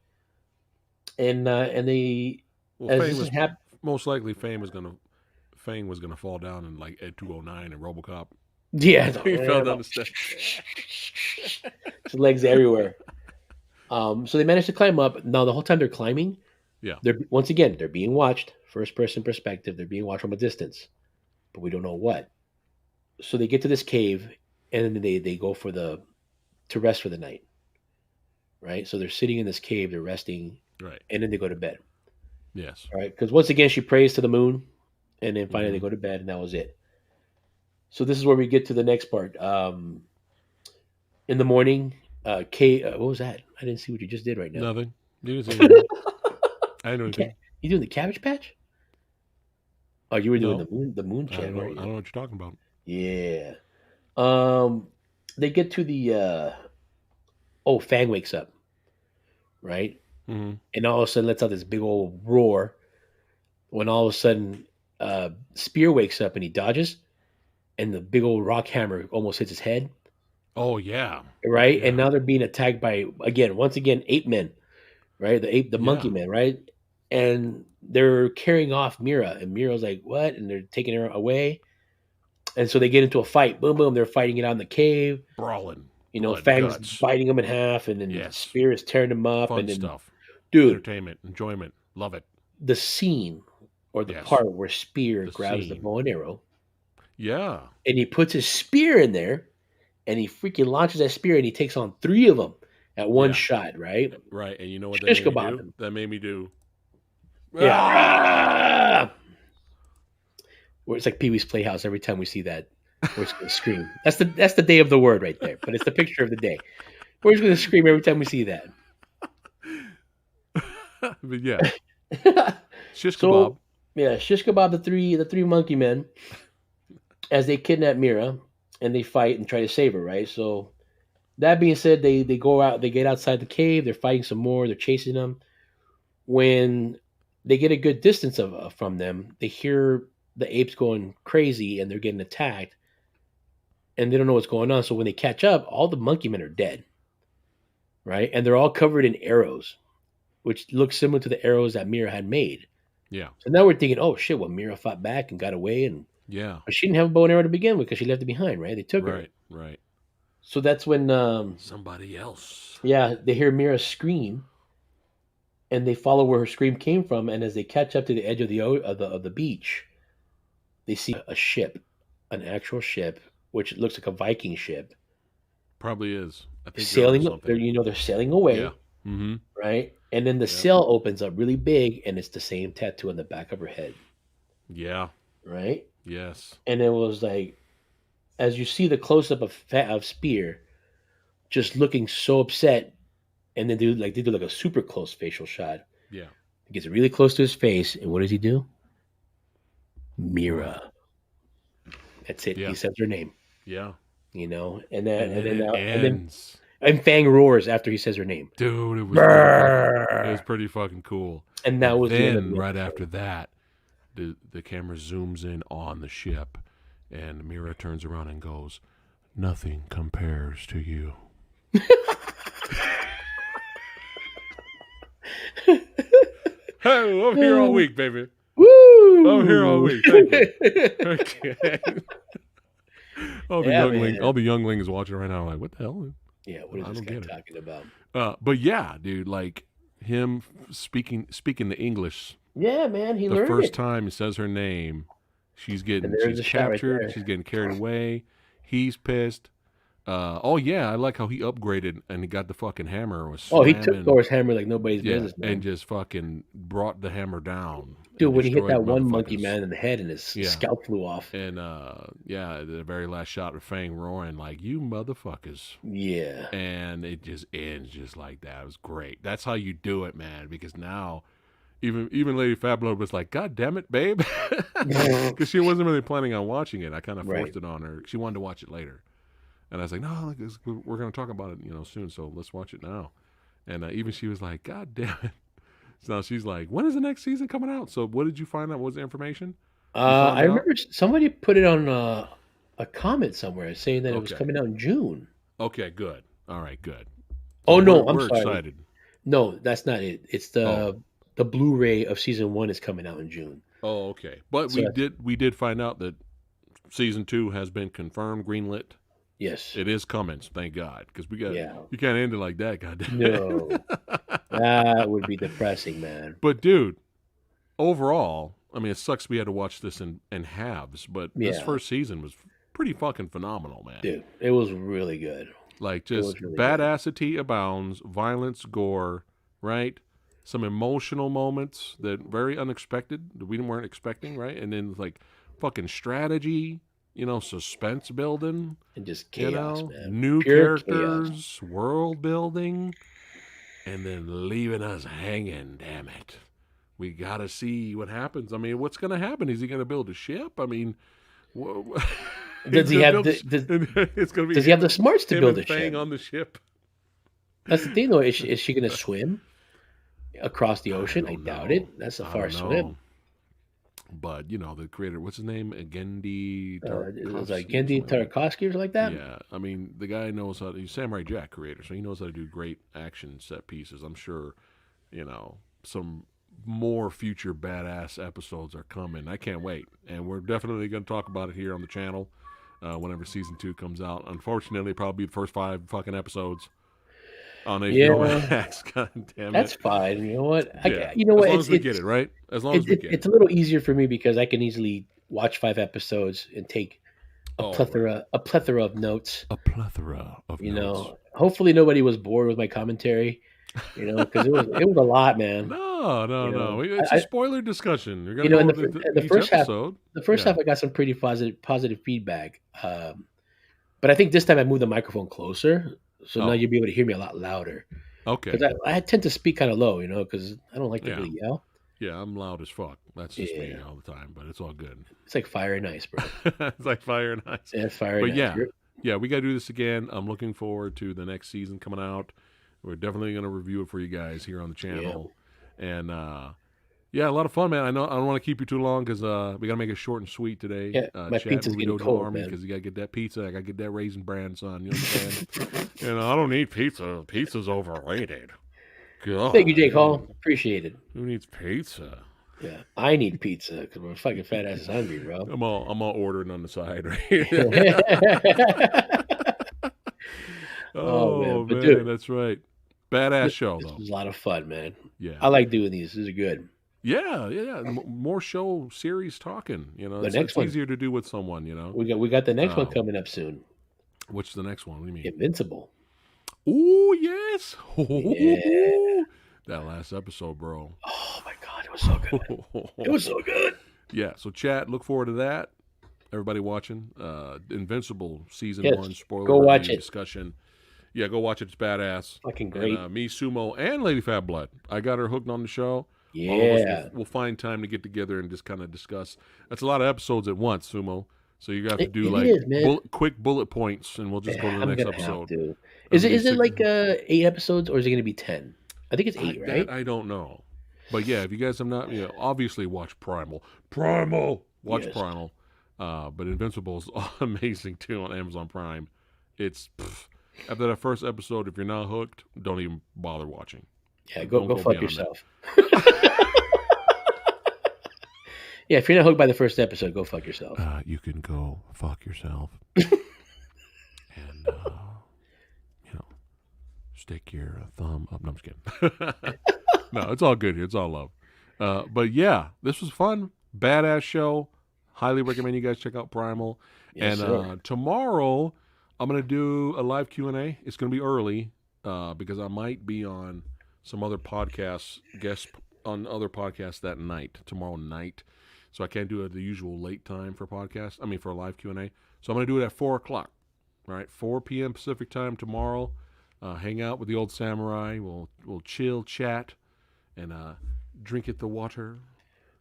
and they, Well, as Fang this is was happening, most likely Fang was gonna fall down in like Ed 209 and RoboCop. yeah, He fell down the steps. his legs everywhere. So they managed to climb up. Now the whole time they're climbing, Yeah. they're being watched, first person perspective. They're being watched from a distance, but we don't know what. So they get to this cave, and then they go to rest for the night, right? So they're sitting in this cave, they're resting, Right. and then they go to bed, Yes. right? Because once again, she prays to the moon, and then finally they Mhm. go to bed, and that was it. So this is where we get to the next part. In the morning, Kay, what was that? I didn't see what you just did right now. Nothing. You didn't say anything. I didn't know anything. You doing the Cabbage Patch? Oh, you were doing No. the moon I chant, don't know. weren't I you? don't know what you're talking about. Yeah. They get to the Fang wakes up, right? Mm-hmm. And all of a sudden lets out this big old roar. When all of a sudden, Spear wakes up and he dodges, and the big old rock hammer almost hits his head, Oh yeah. right? And Yeah. now they're being attacked by once again, ape men, right? The Yeah. monkey men, right? And they're carrying off Mira, and Mira's like, "What?" And they're taking her away, and so they get into a fight. Boom, boom. They're fighting it out in the cave. Brawling. Blood, Fang's guts. biting them in half, and then Yes. Spear is tearing them up, Fun and then, stuff. dude, Entertainment. Enjoyment. Love it. the scene or the Yes. part where Spear The grabs the scene. bow and arrow, Yeah. and he puts his spear in there, and he freaking launches that spear, and he takes on three of them at one Yeah. shot, right? Right. And you know what that Shish made me kebab do? him. That made me do. Yeah. Ah! Where it's like Pee Wee's Playhouse every time we see that. We're just gonna scream. That's the day of the word right there. But it's the picture of the day. We're just gonna scream every time we see that. But yeah. Shish So kebab. yeah, shish kebab the three monkey men as they kidnap Mira and they fight and try to save her, right? So that being said, they go out, they get outside the cave, they're fighting some more, they're chasing them. When they get a good distance from them, they hear the apes going crazy and they're getting attacked, and they don't know what's going on. So when they catch up, all the monkey men are dead, right? And they're all covered in arrows, which looks similar to the arrows that Mira had made. Yeah. So now we're thinking, oh shit, well, Mira fought back and got away, and Yeah. but she didn't have a bow and arrow to begin with because she left it behind, right? They took her. Right. Right. So that's when, Somebody else. yeah, they hear Mira scream, and they follow where her scream came from. And as they catch up to the edge of the beach, they see a ship, an actual ship, which looks like a Viking ship, Probably is. I think sailing. you're onto something. They're sailing away, Yeah. Mm-hmm. right? And then the Yep. sail opens up really big, and it's the same tattoo on the back of her head, Yeah. right? Yes. And it was like, as you see the close up of Spear, just looking so upset, and then they do like a super close facial shot. Yeah. He gets really close to his face, and what does he do? Mira. That's it. Yeah. He says her name, Yeah. and then And then it and then ends. and Fang roars after he says her name, Dude, it was pretty fucking cool. and that was the end of Then the right episode. after that, the camera zooms in on the ship, And Mira turns around and goes, "Nothing compares to you." Hey, I'm here all week, baby. Woo! I'm here all week. Thank you. Okay. All the younglings watching right now, like, what the hell? Yeah, what is this guy talking about? But yeah, dude, like him speaking the English. Yeah, man, he the learned first it. time he says her name, she's shot captured. right She's getting carried away. He's pissed. Oh yeah, I like how he upgraded and he got the fucking hammer. Was Oh, he slamming, took Thor's hammer like nobody's business, man. and just fucking brought the hammer down. Dude, when he hit that one monkey man in the head and his scalp flew off. And the very last shot of Fang roaring like, "You motherfuckers!" Yeah, and it just ends just like that. It was great. That's how you do it, man. Because now, even Lady Fablo was like, "God damn it, babe," because she wasn't really planning on watching it. I kind of forced it on her. She wanted to watch it later. And I was like, "No, we're going to talk about it, soon. So let's watch it now." And even she was like, "God damn it!" So now she's like, "When is the next season coming out?" So what did you find out? What was the information? I remember somebody put it on a comment somewhere saying that it was coming out in June. Okay, good. All right, good. Oh so no, we're I'm sorry. Excited. No, that's not it. It's the Blu-ray of season 1 is coming out in June. Oh, okay. But so we did find out that season 2 has been confirmed, greenlit. Yes, it is coming. Thank God, because we got you can't end it like that. Goddamn. No, that would be depressing, man. But dude, overall, I mean, it sucks we had to watch this in halves. But this first season was pretty fucking phenomenal, man. Dude, it was really good. Like just really badassity abounds, violence, gore, right? Some emotional moments that very unexpected that we weren't expecting, right? And then like fucking strategy. Suspense building. And just chaos, man. New Pure characters, chaos. World building, and then leaving us hanging, damn it. We got to see what happens. I mean, what's going to happen? Is he going to build a ship? I mean, does he have does he have the smarts to build a ship? On the ship? That's the thing, though. Is she going to swim across the ocean? I doubt it. That's a far swim. But the creator, what's his name? Gennady Tartakovsky. It was like Gennady Tartakovsky or like that. Yeah, I mean the guy knows how to. He's Samurai Jack creator, so he knows how to do great action set pieces. I'm sure, some more future badass episodes are coming. I can't wait, and we're definitely going to talk about it here on the channel whenever season 2 comes out. Unfortunately, probably the first 5 fucking episodes. On HBO Max, God damn it. That's fine. You know what? As long as we get it, right? As long as we get it. It's a little easier for me because I can easily watch 5 episodes and take a plethora of notes. A plethora of notes. Hopefully nobody was bored with my commentary, because it was a lot, man. No. It's a spoiler discussion. You're gonna in the first episode. The first half I got some pretty positive feedback. But I think this time I moved the microphone closer. So now you'll be able to hear me a lot louder. Okay. Because I tend to speak kind of low, because I don't like to really yell. Yeah, I'm loud as fuck. That's just me all the time, but it's all good. It's like fire and ice, bro. It's like fire and ice. Yeah, fire and ice. But we got to do this again. I'm looking forward to the next season coming out. We're definitely going to review it for you guys here on the channel. Yeah. And, a lot of fun, man. I don't want to keep you too long because we got to make it short and sweet today. Yeah, my pizza's getting cold, man. Because you got to get that pizza. I got to get that Raisin Bran, son. You understand? I don't need pizza. Pizza's overrated. God. Thank you, Jake Hall. Appreciate it. Who needs pizza? Yeah, I need pizza because my fucking fat ass is hungry, bro. I'm all ordering on the side, right? man, dude, that's right. Badass show, though. This was a lot of fun, man. Yeah, I like doing these. These are good. Yeah. More show series talking. It's easier to do with someone. We got the next one coming up soon. What's the next one? What do you mean? Invincible. Oh yes. Yeah. That last episode, bro. Oh my god, it was so good. It was so good. Yeah. So chat. Look forward to that. Everybody watching. Invincible season 1 spoiler. Go watch it. Discussion. Yeah, go watch it. It's badass. Fucking great. And, me, Sumo, and Lady Fat Blood. I got her hooked on the show. Yeah. All of us we'll find time to get together and just kind of discuss. That's a lot of episodes at once, Sumo. So you got to do quick bullet points, and we'll just go to the next episode. Is it like 8 episodes, or is it going to be 10? I think it's 8, right? I don't know. But yeah, if you guys have not, obviously watch Primal. Watch Primal. But Invincible is amazing too on Amazon Prime. It's after that first episode, if you're not hooked, don't even bother watching. Yeah, go fuck beyond yourself. Yeah, if you're not hooked by the first episode, go fuck yourself. You can go fuck yourself. And stick your thumb up. No, I'm just kidding. No, it's all good here. It's all love. But yeah, this was fun. Badass show. Highly recommend you guys check out Primal. Yes, and sir. Tomorrow, I'm going to do a live Q&A. It's going to be early because I might be on some other podcasts, guests on other podcasts that night, tomorrow night. So I can't do it at the usual late time for podcasts. I mean, for a live Q&A. So I'm going to do it at 4 o'clock. All right, 4 p.m. Pacific time tomorrow. Hang out with the old samurai. We'll chill, chat, and drink at the water.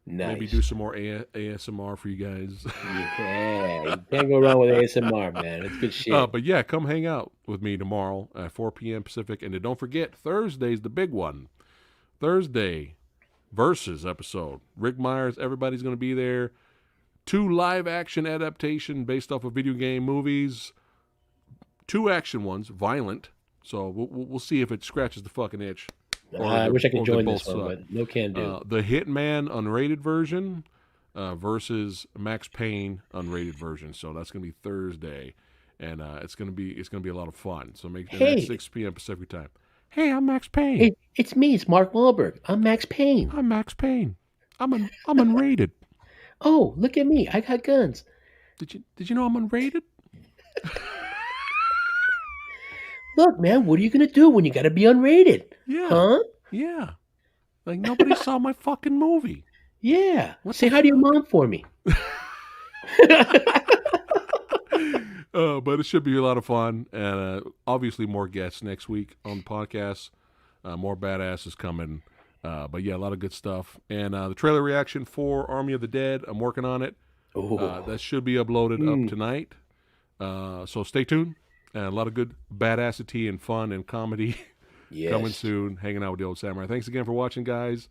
Nice. Maybe do some more ASMR for you guys. Yeah, you can't go wrong with ASMR, man. It's good shit. But yeah, come hang out with me tomorrow at 4 p.m. Pacific. And then don't forget, Thursday's the big one. Thursday versus episode. Rick Myers, everybody's going to be there. 2 live action adaptation based off of video game movies. 2 action ones, violent. So we'll see if it scratches the fucking itch. I wish I could join this one, but no can do. The Hitman unrated version versus Max Payne unrated version. So that's gonna be Thursday, and it's gonna be a lot of fun. So make that 6 p.m. Pacific time. Hey, I'm Max Payne. Hey, it's me. It's Mark Wahlberg. I'm Max Payne. I'm Max Payne. I'm unrated. Oh, look at me. I got guns. Did you know I'm unrated? Look, man, what are you going to do when you got to be unrated? Yeah. Huh? Yeah. Like nobody saw my fucking movie. Yeah. Say hi to your mom for me. But it should be a lot of fun. And obviously more guests next week on the podcast. More badasses coming. But yeah, a lot of good stuff. And the trailer reaction for Army of the Dead, I'm working on it. That should be uploaded up tonight. So stay tuned. A lot of good badassity and fun and comedy coming soon. Hanging out with the old samurai. Thanks again for watching, guys.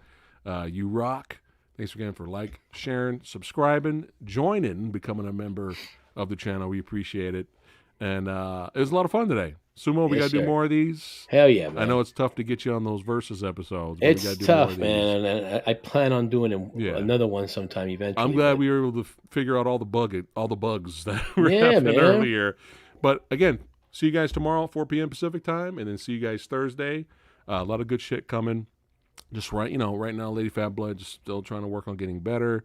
You rock. Thanks again for sharing, subscribing, joining, becoming a member of the channel. We appreciate it. And it was a lot of fun today. Sumo, we got to do more of these. Hell yeah, man. I know it's tough to get you on those Versus episodes. But It's we gotta do tough, more of man. And I plan on doing another one sometime eventually. I'm glad we were able to figure out all the bugs that were happening earlier. But again, see you guys tomorrow, 4 p.m. Pacific time, and then see you guys Thursday. A lot of good shit coming. Just right now, Lady Fat Blood just still trying to work on getting better,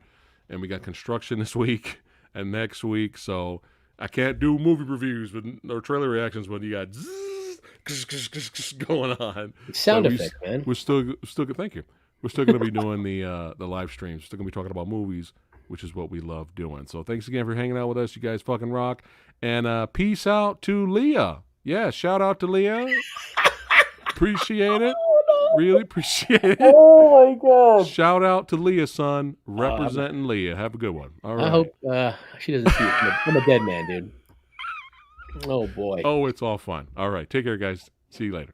and we got construction this week and next week. So I can't do movie reviews or trailer reactions when you got going on. Sound effect, man. We're still good. Thank you. We're still going to be doing the live streams. We're still going to be talking about movies, which is what we love doing. So thanks again for hanging out with us. You guys fucking rock. And peace out to Leah. Yeah, shout out to Leah. Appreciate it. Really appreciate it. Oh, my God. Shout out to Leah, son. Representing Leah. Have a good one. All right. I hope she doesn't see it. I'm a dead man, dude. Oh, boy. Oh, it's all fun. All right. Take care, guys. See you later.